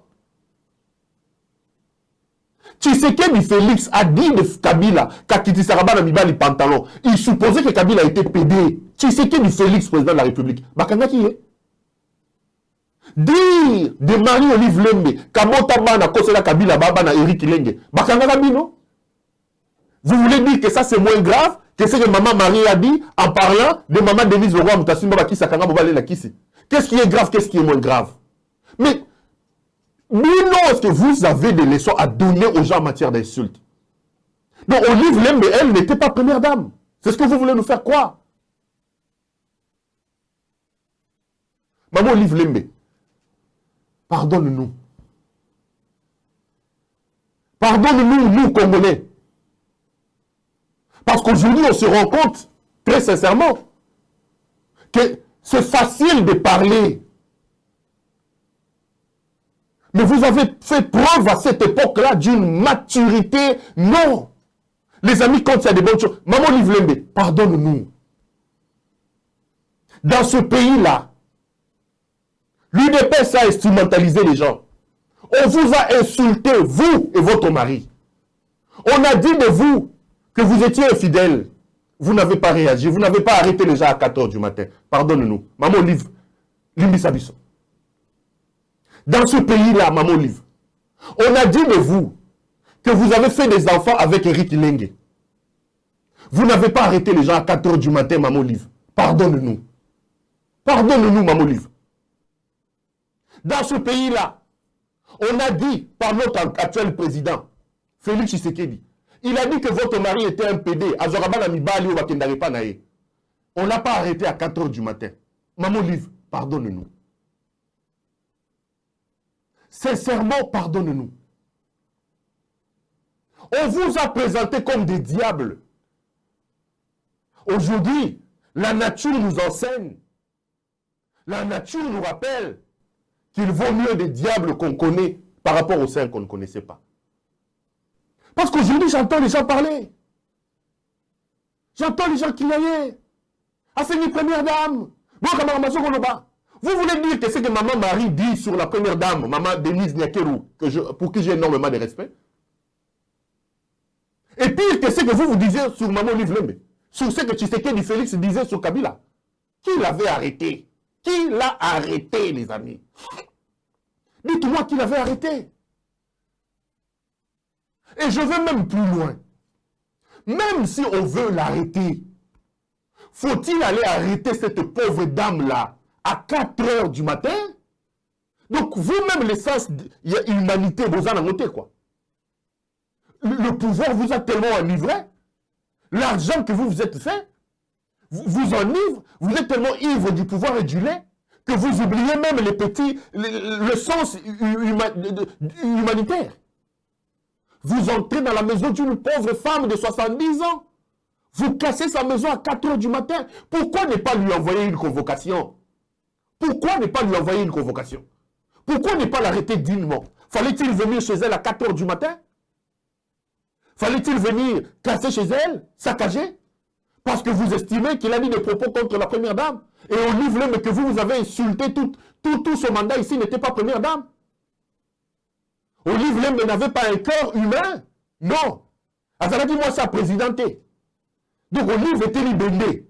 [SPEAKER 2] Tshisekedi Félix a dit de Kabila qu'Akiti Sarabana Mibali pantalon. Il supposait que Kabila était pédé. Tshisekedi Félix, président de la République. Bakanga qui est? Dire de Marie-Olive Lembe, Kamota Bana, Kosela Kabila, Babana, Eric Lenge. Bakanga Rabino. Vous voulez dire que ça c'est moins grave que ce que maman Marie a dit en parlant de maman Denise Leroy Moutassima Bakisa Kanga Mobale Lakisi? Qu'est-ce qui est grave, qu'est-ce qui est moins grave? Mais non, est-ce que vous avez des leçons à donner aux gens en matière d'insultes? Donc, Olive Lembe, elle n'était pas première dame. C'est ce que vous voulez nous faire croire. Maman Olive Lembe, pardonne-nous. Pardonne-nous, nous, Congolais. Parce qu'aujourd'hui, on se rend compte, très sincèrement, que c'est facile de parler. Mais vous avez fait preuve à cette époque-là d'une maturité. Non. Les amis, quand il y a des bonnes choses, Maman Livlembe, pardonne-nous. Dans ce pays-là, l'UDPS a instrumentalisé les gens. On vous a insulté, vous et votre mari. On a dit de vous que vous étiez infidèle. Vous n'avez pas réagi. Vous n'avez pas arrêté les gens à 4 h du matin. Pardonne-nous. Maman Olive, Limbisabiso. Dans ce pays-là, Maman Olive, on a dit de vous que vous avez fait des enfants avec Eric Lengue. Vous n'avez pas arrêté les gens à 4 h du matin, Maman Olive. Pardonne-nous. Pardonne-nous, Maman Olive. Dans ce pays-là, on a dit par notre actuel président, Félix Tshisekedi, il a dit que votre mari était un PD. On n'a pas arrêté à 4 h du matin. Maman Olive, pardonne-nous. Sincèrement, pardonne-nous. On vous a présenté comme des diables. Aujourd'hui, la nature nous enseigne. La nature nous rappelle qu'il vaut mieux des diables qu'on connaît par rapport aux saints qu'on ne connaissait pas. Parce qu'aujourd'hui, j'entends les gens parler. J'entends les gens crier. Ah, c'est une première dame. Vous voulez dire que ce que Maman Marie dit sur la première dame, Maman Denise Nyakeru, pour qui j'ai énormément de respect, et pire que ce que vous disiez sur Maman Livlembe, sur ce que Tshisekedi Félix disait sur Kabila. Qui l'avait arrêté? Qui l'a arrêté, les amis? Dites-moi qui l'avait arrêté. Et je vais même plus loin. Même si on veut l'arrêter, faut-il aller arrêter cette pauvre dame-là à 4 h du matin? Donc, vous-même, l'essence, il y a humanité, vous en notez quoi. Le pouvoir vous a tellement enivré, l'argent que vous vous êtes fait, vous enivre, vous êtes tellement ivre du pouvoir et du lait, que vous oubliez même les petits, le sens humanitaire. Vous entrez dans la maison d'une pauvre femme de 70 ans. Vous cassez sa maison à 4 h du matin. Pourquoi ne pas lui envoyer une convocation? Pourquoi ne pas lui envoyer une convocation? Pourquoi ne pas l'arrêter dignement? Fallait-il venir chez elle à 4 h du matin? Fallait-il venir casser chez elle, saccager? Parce que vous estimez qu'il a dit des propos contre la première dame. Et on livre mais que vous avez insulté tout ce mandat ici n'était pas première dame. Olive Lembe n'avait pas un cœur humain. Non. Azala dit moi sa présidenté. Donc Olive était libéré.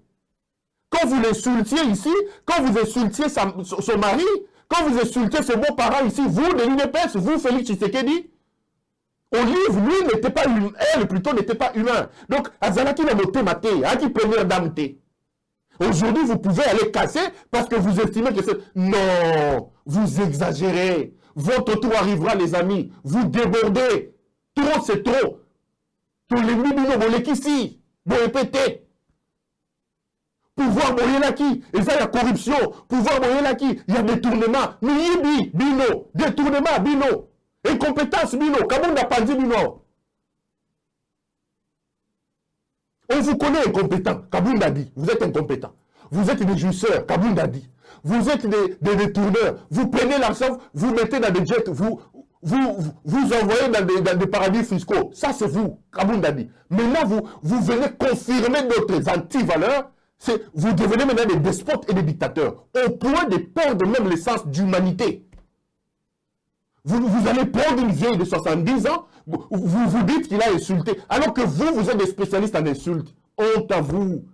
[SPEAKER 2] Quand vous l'insultiez ici, quand vous insultiez son mari, quand vous insultiez ses beaux-parents ici, vous de l'UDPS, vous Félix Tshisekedi, Olive, lui, n'était pas humain. Elle, plutôt, n'était pas humain. Donc, Azala qui l'a noté maté, qui première dame té. Aujourd'hui, vous pouvez aller casser parce que vous estimez que c'est... Non, vous exagérez. Votre tour arrivera, les amis. Vous débordez. Trop, c'est trop. Tous les minimums, vous les ici. Vous répétez. Pouvoir moyen l'acquis. Et ça, il y a corruption. Pouvoir moyen l'acquis. Il y a détournement. Miyibi, bino. Détournement, bino. Incompétence, bino. Kabunda Pandi, bino. On vous connaît incompétent. Kabunda dit. Vous êtes incompétent. Vous êtes des jouisseurs. Kabunda dit. Vous êtes des détourneurs. Vous prenez l'argent, vous mettez dans des jets, vous envoyez dans des paradis fiscaux. Ça, c'est vous, Kabunda dit. Maintenant, vous venez confirmer notre anti-valeurs. Vous devenez maintenant des despotes et des dictateurs. Au point de perdre même l'essence d'humanité. Vous allez prendre une vieille de 70 ans, vous dites qu'il a insulté. Alors que vous êtes des spécialistes en insultes. Honte à vous.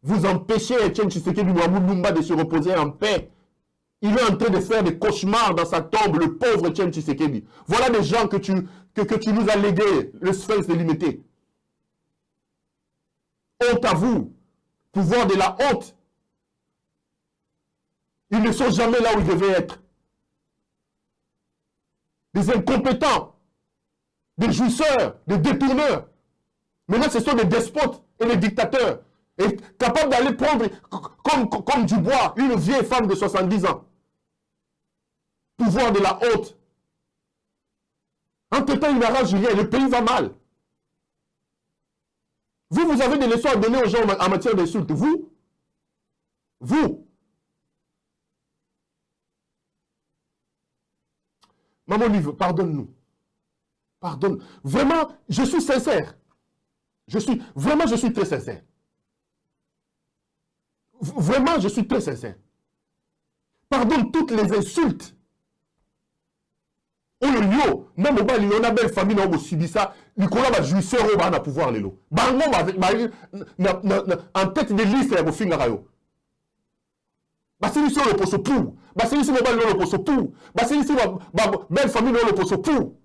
[SPEAKER 2] Vous empêchez Etienne Tshisekedi Lumumba de se reposer en paix. Il est en train de faire des cauchemars dans sa tombe, le pauvre Etienne Tshisekedi. Voilà des gens que tu nous as légués, le sphinx délimité. Honte à vous. Pouvoir de la honte. Ils ne sont jamais là où ils devaient être. Des incompétents, des jouisseurs, des détourneurs. Maintenant, ce sont des despotes et des dictateurs. Et capables d'aller prendre comme du bois une vieille femme de 70 ans. Pouvoir de la honte. Entre-temps, il n'arrange rien, le pays va mal. Vous avez des leçons à donner aux gens en matière d'insultes. Vous. Maman Olive, pardonne-nous. Pardonne. Vraiment, je suis sincère. Je suis très sincère. Vraiment, je suis très sincère. Pardonne toutes les insultes. Oh yo, même au bas, il y a une belle famille, on a subi ça. Nicolas va jouisseur, on va pouvoir les lots. Bango, en tête de liste, il y a un film à yo. C'est ici le poste pour. C'est ici le poste pour. C'est ici belle famille le poste pour.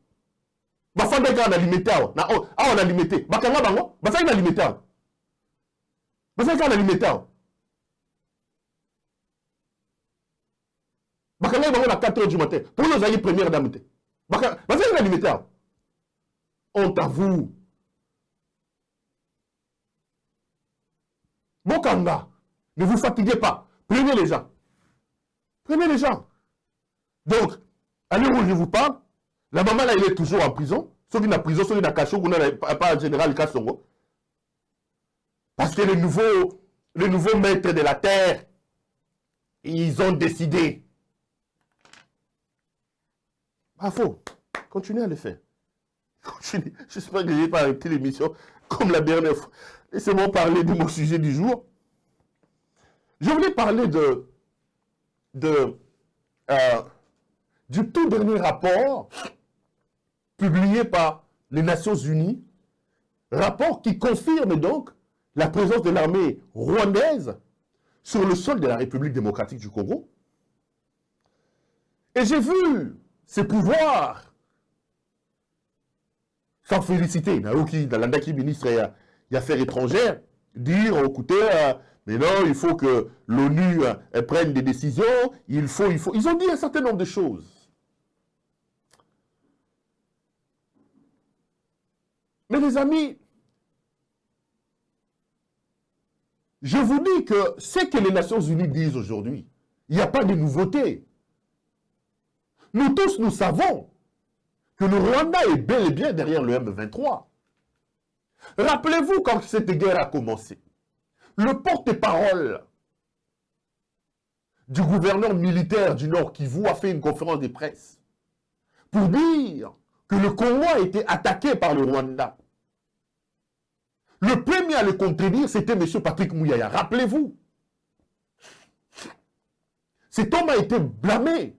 [SPEAKER 2] Femme de garde alimentaire. On a limité. Bakanga bango. Ça il a limité. Ça il a limité. Bakanga bango à 4h du matin. Pour nous aller première dame. Ça il a limité. Honte à vous. Bokanga, ne vous fatiguez pas. Prenez les gens. Prenez les gens. Donc, à l'heure où je vous parle, la maman là, elle est toujours en prison. Sauf qu'il est en prison, sauf qu'il est en cachot, qu'on n'a pas un général Kassongo. Parce que les nouveaux maîtres de la terre, ils ont décidé. Faux. Continuez à le faire. Continuez. J'espère que je n'ai pas arrêté l'émission comme la dernière fois. Laissez-moi parler de mon sujet du jour. Je voulais parler du tout dernier rapport publié par les Nations Unies, rapport qui confirme donc la présence de l'armée rwandaise sur le sol de la République démocratique du Congo. Et j'ai vu ces pouvoirs, sans féliciter, Naoki, ministre des Affaires étrangères, dire, écoutez, mais non, il faut que l'ONU prenne des décisions, il faut. Ils ont dit un certain nombre de choses. Mais les amis, je vous dis que ce que les Nations Unies disent aujourd'hui, il n'y a pas de nouveauté. Nous tous, nous savons que le Rwanda est bel et bien derrière le M23. Rappelez-vous quand cette guerre a commencé, le porte-parole du gouverneur militaire du Nord Kivu a fait une conférence de presse pour dire que le Congo a été attaqué par le Rwanda. Le premier à le contredire, c'était M. Patrick Mouyaya. Rappelez-vous. Cet homme a été blâmé.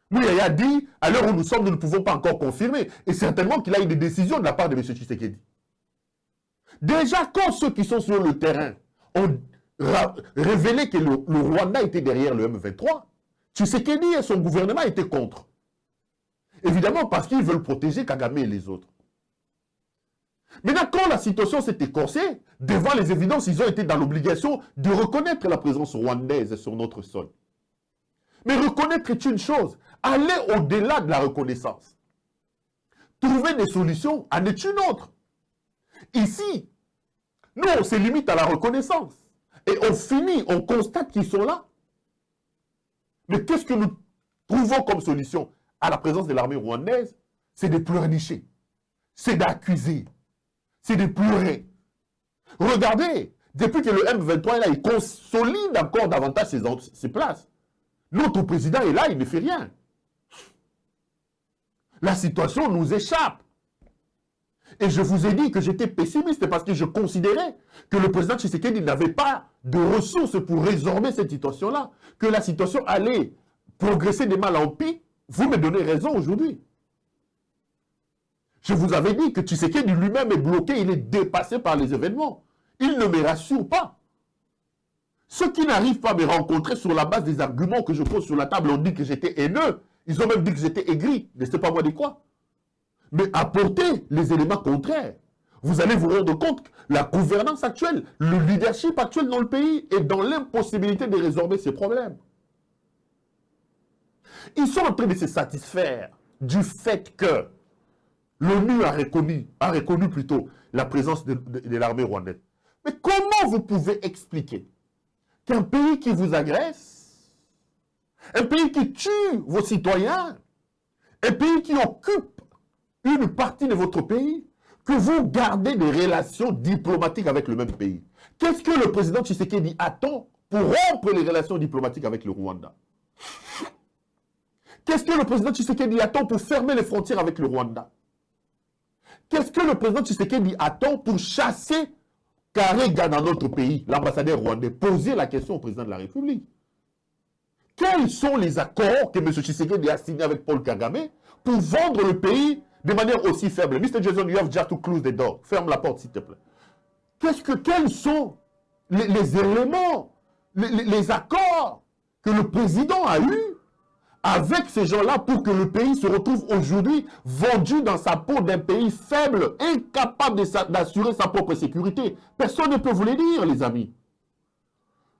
[SPEAKER 2] Mouyaya a dit, à l'heure où nous sommes, nous ne pouvons pas encore confirmer. Et certainement qu'il a eu des décisions de la part de M. Tshisekedi. Déjà, quand ceux qui sont sur le terrain ont révélé que le Rwanda était derrière le M23, Tshisekedi et son gouvernement étaient contre. Évidemment, parce qu'ils veulent protéger Kagame et les autres. Maintenant, quand la situation s'est écorcée, devant les évidences, ils ont été dans l'obligation de reconnaître la présence rwandaise sur notre sol. Mais reconnaître est une chose. Aller au-delà de la reconnaissance. Trouver des solutions en est une autre. Ici, nous, on se limite à la reconnaissance. Et on finit, on constate qu'ils sont là. Mais qu'est-ce que nous trouvons comme solution à la présence de l'armée rwandaise? C'est de pleurnicher. C'est d'accuser. C'est de pleurer. Regardez, depuis que le M23 est là, il consolide encore davantage ses places. Notre président est là, il ne fait rien. La situation nous échappe. Et je vous ai dit que j'étais pessimiste parce que je considérais que le président Tshisekedi n'avait pas de ressources pour résorber cette situation-là, que la situation allait progresser de mal en pire. Vous me donnez raison aujourd'hui. Je vous avais dit que Tshisekedi lui-même est bloqué, il est dépassé par les événements. Il ne me rassure pas. Ceux qui n'arrivent pas à me rencontrer sur la base des arguments que je pose sur la table ont dit que j'étais haineux. Ils ont même dit que j'étais aigri. Ne sais pas moi de quoi. Mais apportez les éléments contraires. Vous allez vous rendre compte que la gouvernance actuelle, le leadership actuel dans le pays est dans l'impossibilité de résorber ces problèmes. Ils sont en train de se satisfaire du fait que l'ONU a reconnu plutôt la présence de l'armée rwandaise. Mais comment vous pouvez expliquer qu'un pays qui vous agresse, un pays qui tue vos citoyens, un pays qui occupe une partie de votre pays, que vous gardez des relations diplomatiques avec le même pays. Qu'est-ce que le président Tshisekedi attend pour rompre les relations diplomatiques avec le Rwanda? Qu'est-ce que le président Tshisekedi attend pour fermer les frontières avec le Rwanda? Qu'est-ce que le président Tshisekedi attend pour chasser Karega dans notre pays, l'ambassadeur rwandais? Posez la question au président de la République. Quels sont les accords que M. Tshisekedi a signés avec Paul Kagame pour vendre le pays de manière aussi faible? Mr. Jason, you have just to close the door. Ferme la porte, s'il te plaît. Quels sont les éléments, les accords que le président a eus avec ces gens-là pour que le pays se retrouve aujourd'hui vendu dans sa peau d'un pays faible, incapable d'assurer sa propre sécurité? Personne ne peut vous le dire, les amis.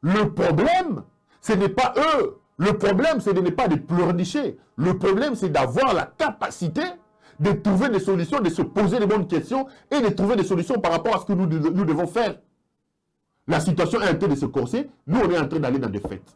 [SPEAKER 2] Le problème, ce n'est pas eux. Le problème, c'est de ne pas de pleurnicher. Le problème, c'est d'avoir la capacité de trouver des solutions, de se poser les bonnes questions et de trouver des solutions par rapport à ce que nous devons faire. La situation est en train de se corser. Nous, on est en train d'aller dans des fêtes.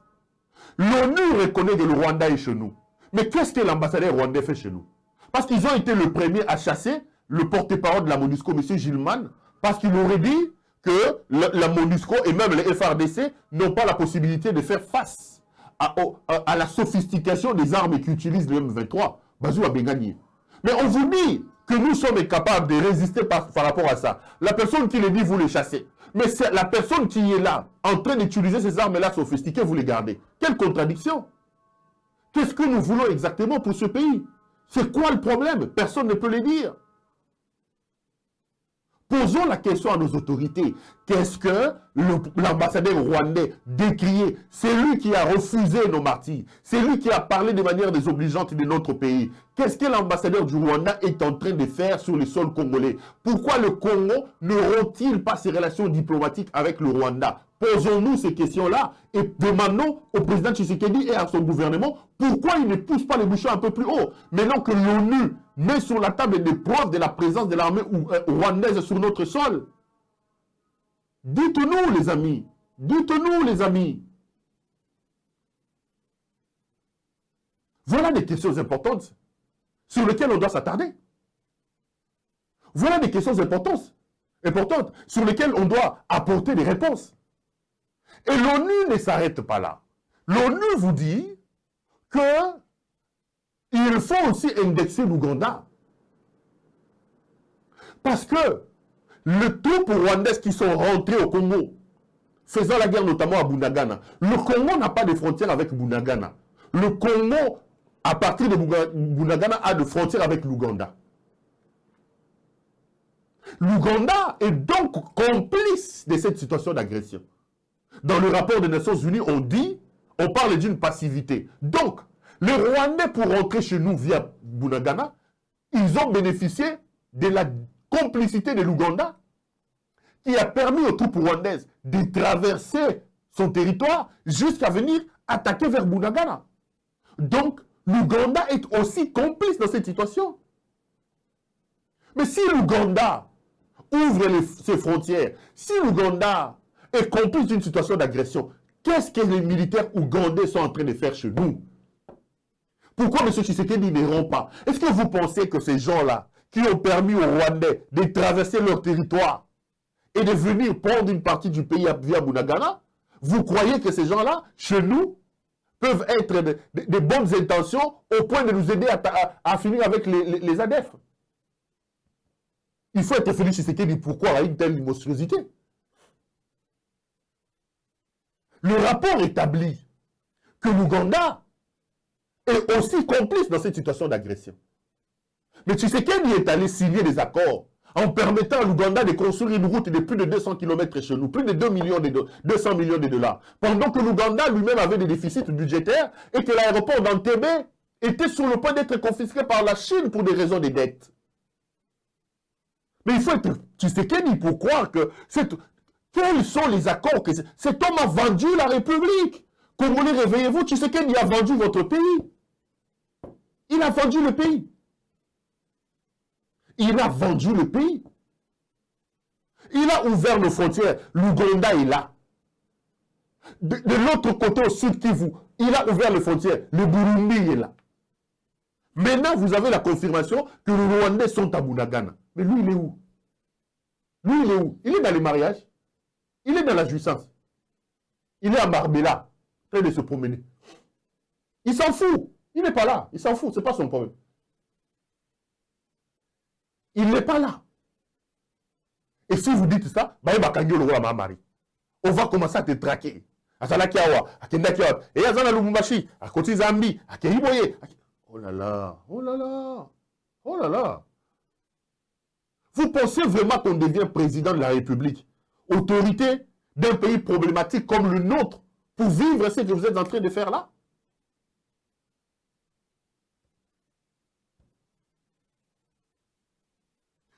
[SPEAKER 2] L'ONU reconnaît que le Rwanda est chez nous. Mais qu'est-ce que l'ambassadeur rwandais fait chez nous? Parce qu'ils ont été le premier à chasser le porte-parole de la MONUSCO, M. Gilman, parce qu'il aurait dit que la MONUSCO et même les FRDC n'ont pas la possibilité de faire face à la sophistication des armes qu'utilise le M23. Bazou a bien gagné. Mais on vous dit que nous sommes capables de résister par rapport à ça. La personne qui le dit, vous les chassez. Mais c'est la personne qui est là, en train d'utiliser ces armes-là sophistiquées, vous les gardez. Quelle contradiction! Qu'est-ce que nous voulons exactement pour ce pays? C'est quoi le problème? Personne ne peut le dire. Posons la question à nos autorités. Qu'est-ce que l'ambassadeur rwandais décrié? C'est lui qui a refusé nos martyrs. C'est lui qui a parlé de manière désobligeante de notre pays. Qu'est-ce que l'ambassadeur du Rwanda est en train de faire sur le sol congolais? Pourquoi le Congo ne rompt-il pas ses relations diplomatiques avec le Rwanda? Posons-nous ces questions-là et demandons au président Tshisekedi et à son gouvernement pourquoi il ne pousse pas les bouchons un peu plus haut. Maintenant que l'ONU met sur la table des preuves de la présence de l'armée rwandaise sur notre sol. Dites-nous, les amis. Dites-nous, les amis. Voilà des questions importantes sur lesquelles on doit s'attarder. Voilà des questions importantes sur lesquelles on doit apporter des réponses. Et l'ONU ne s'arrête pas là. L'ONU vous dit que il faut aussi indexer l'Ouganda. Parce que les troupes rwandaises qui sont rentrées au Congo, faisant la guerre notamment à Bunagana, le Congo n'a pas de frontières avec Bunagana. Le Congo, à partir de Bunagana, a de frontières avec l'Ouganda. L'Ouganda est donc complice de cette situation d'agression. Dans le rapport des Nations Unies, on parle d'une passivité. Donc, les Rwandais, pour rentrer chez nous via Bunagana, ils ont bénéficié de la complicité de l'Ouganda qui a permis aux troupes rwandaises de traverser son territoire jusqu'à venir attaquer vers Bunagana. Donc, l'Ouganda est aussi complice dans cette situation. Mais si l'Ouganda ouvre ses frontières, si l'Ouganda est complice d'une situation d'agression, qu'est-ce que les militaires ougandais sont en train de faire chez nous? Pourquoi M. Tshisekedi ne rompt pas? Est-ce que vous pensez que ces gens-là, qui ont permis aux Rwandais de traverser leur territoire et de venir prendre une partie du pays via Bunagana, vous croyez que ces gens-là, chez nous, peuvent être de bonnes intentions au point de nous aider à finir avec les ADF? Il faut être Félix Tshisekedi. Pourquoi à une telle monstruosité? Le rapport établit que l'Ouganda est aussi complice dans cette situation d'agression. Mais Tshisekedi est allé signer des accords en permettant à l'Ouganda de construire une route de plus de 200 km chez nous, plus de 200 millions de dollars, pendant que l'Ouganda lui-même avait des déficits budgétaires et que l'aéroport d'Entebbe était sur le point d'être confisqué par la Chine pour des raisons de dette. Mais il faut être Tshisekedi pour croire que quels sont les accords que cet homme a vendu la République? Congolais, réveillez-vous, Tshisekedi a vendu votre pays. Il a vendu le pays. Il a vendu le pays. Il a ouvert nos frontières. L'Ouganda est là. De l'autre côté, au sud Kivu, il a ouvert les frontières. Le Burundi est là. Maintenant, vous avez la confirmation que les Rwandais sont à Bunagana. Mais lui, il est où? Lui, il est où? Il est dans les mariages. Il est dans la jouissance. Il est à Marbella, en train de se promener. Il s'en fout. Il n'est pas là. Il s'en fout. Ce n'est pas son problème. Il n'est pas là. Et si vous dites ça, on va commencer à te traquer. Et Azana Lubumbashi, à côté Zambi, à Keriboye. Oh là là, oh là là, oh là là. Vous pensez vraiment qu'on devient président de la République, autorité d'un pays problématique comme le nôtre, pour vivre ce que vous êtes en train de faire là?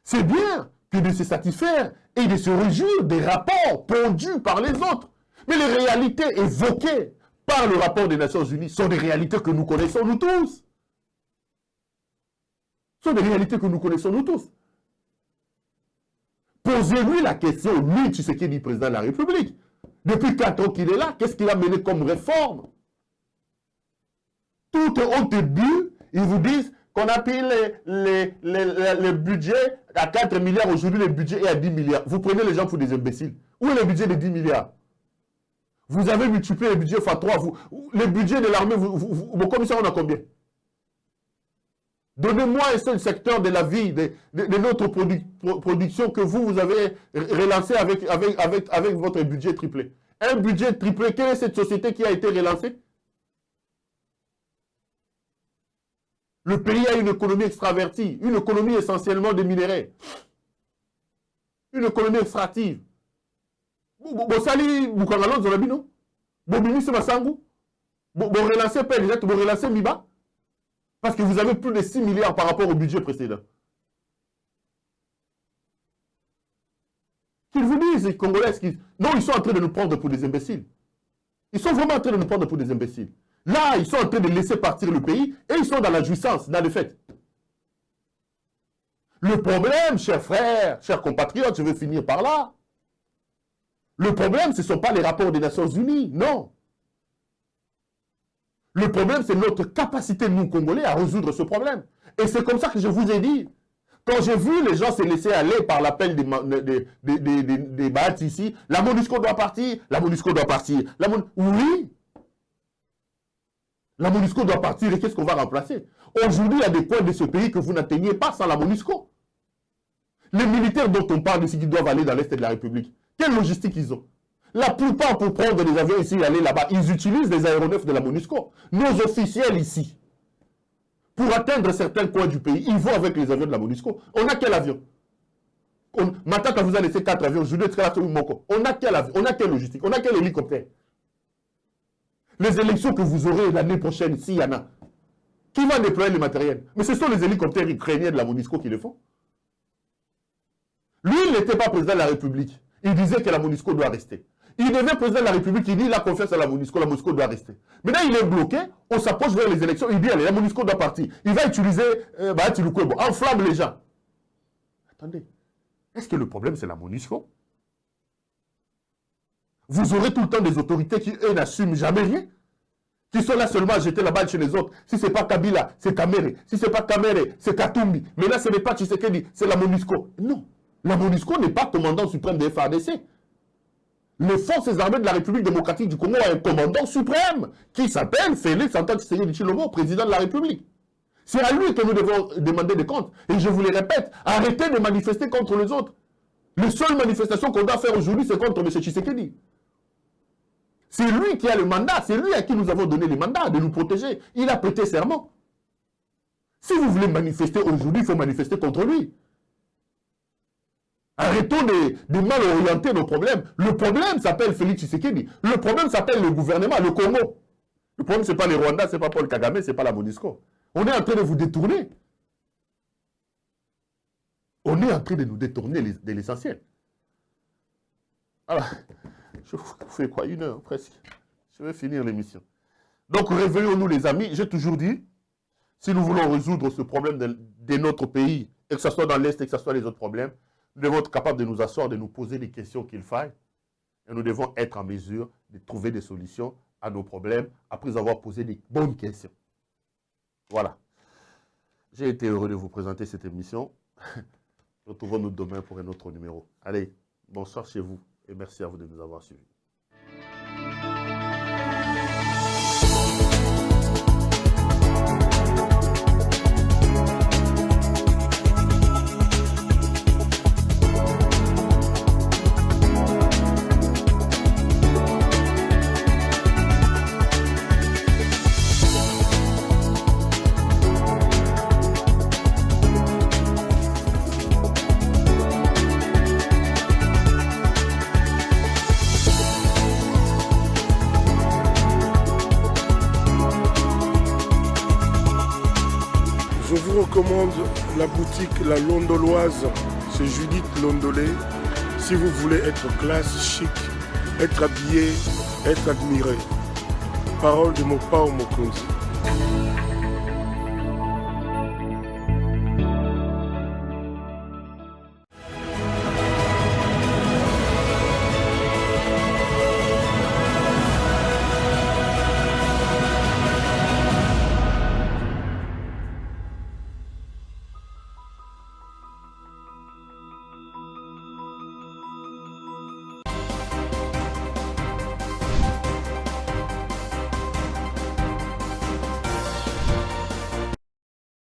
[SPEAKER 2] C'est bien que de se satisfaire et de se réjouir des rapports pondus par les autres. Mais les réalités évoquées par le rapport des Nations Unies sont des réalités que nous connaissons nous tous. Ce sont des réalités que nous connaissons nous tous. Posez-lui la question, lui, tu sais qui est président de la République. Depuis 4 ans qu'il est là, qu'est-ce qu'il a mené comme réforme? Tout est honte but, ils vous disent qu'on a pris le budget à 4 milliards, aujourd'hui le budget est à 10 milliards. Vous prenez les gens pour des imbéciles. Où est le budget de 10 milliards? Vous avez multiplié le budget x 3. Le budget de l'armée, vos commissaires, on a combien? Donnez-moi un seul secteur de la vie, de notre production que vous avez relancé avec votre budget triplé. Un budget triplé, quelle est cette société qui a été relancée? Le pays a une économie extravertie, une économie essentiellement de minerais, une économie extractive. Bosali, Boukangalon, Zolabino, Bobini, Sebasangu, relancer PLZ, relancer Miba, parce que vous avez plus de 6 milliards par rapport au budget précédent. Qu'ils vous disent, les Congolais, non, ils sont en train de nous prendre pour des imbéciles. Ils sont vraiment en train de nous prendre pour des imbéciles. Là, ils sont en train de laisser partir le pays et ils sont dans la jouissance, dans le fait. Le problème, chers frères, chers compatriotes, je vais finir par là. Le problème, ce ne sont pas les rapports des Nations Unies, non. Le problème, c'est notre capacité, nous, Congolais, à résoudre ce problème. Et c'est comme ça que je vous ai dit. Quand j'ai vu les gens se laisser aller par l'appel des BAT ici, la MONUSCO doit partir, la MONUSCO doit partir. Oui, la MONUSCO doit partir et qu'est-ce qu'on va remplacer? Aujourd'hui, il y a des coins de ce pays que vous n'atteignez pas sans la MONUSCO. Les militaires dont on parle ici qui doivent aller dans l'Est de la République, quelle logistique ils ont? La plupart, pour prendre des avions ici et aller là-bas, ils utilisent des aéronefs de la MONUSCO. Nos officiels ici, pour atteindre certains coins du pays, ils vont avec les avions de la MONUSCO. On a quel avion? Maintenant, quand vous avez laissé 4 avions, aujourd'hui, on a quel avion? On a quelle logistique? On a quel hélicoptère? Les élections que vous aurez l'année prochaine, s'il y en a, qui va déployer le matériel? Mais ce sont les hélicoptères ukrainiens de la MONUSCO qui le font. Lui, il n'était pas président de la République. Il disait que la MONUSCO doit rester. Il devient président de la République, il dit il a confiance à la MONUSCO doit rester. Maintenant, il est bloqué, on s'approche vers les élections, il dit allez, la MONUSCO doit partir. Il va utiliser enflamme les gens. Attendez, est-ce que le problème c'est la MONUSCO? Vous aurez tout le temps des autorités qui, eux, n'assument jamais rien, qui sont là seulement à jeter la balle chez les autres. Si ce n'est pas Kabila, c'est Kamere. Si ce n'est pas Kamere, c'est Katumbi. Mais là, ce n'est pas Tshisekedi, c'est la MONUSCO. Non, la MONUSCO n'est pas commandant suprême des FARDC. Les forces armées de la République démocratique du Congo ont un commandant suprême qui s'appelle Félix Antoine Tshisekedi Tshilombo, président de la République. C'est à lui que nous devons demander des comptes. Et je vous le répète, arrêtez de manifester contre les autres. Les seules manifestations qu'on doit faire aujourd'hui, c'est contre M. Tshisekedi. C'est lui qui a le mandat, c'est lui à qui nous avons donné le mandat de nous protéger. Il a prêté serment. Si vous voulez manifester aujourd'hui, il faut manifester contre lui. Arrêtons de mal orienter nos problèmes. Le problème s'appelle Félix Tshisekedi. Le problème s'appelle le gouvernement, le Congo. Le problème, ce n'est pas les Rwandais, ce n'est pas Paul Kagame, ce n'est pas la MONUSCO. On est en train de vous détourner. On est en train de nous détourner de l'essentiel. Alors, je vous fais quoi, 1 heure presque. Je vais finir l'émission. Donc, réveillons-nous les amis. J'ai toujours dit, si nous voulons résoudre ce problème de notre pays, et que ce soit dans l'Est et que ce soit les autres problèmes, nous devons être capables de nous asseoir, de nous poser les questions qu'il faille. Et nous devons être en mesure de trouver des solutions à nos problèmes après avoir posé des bonnes questions. Voilà. J'ai été heureux de vous présenter cette émission. Retrouvons-nous demain pour un autre numéro. Allez, bonsoir chez vous et merci à vous de nous avoir suivis.
[SPEAKER 1] Je vous recommande la boutique La Londoloise, c'est Judith Londolé. Si vous voulez être classe, chic, être habillé, être admiré. Parole de Mopao Mokonzi.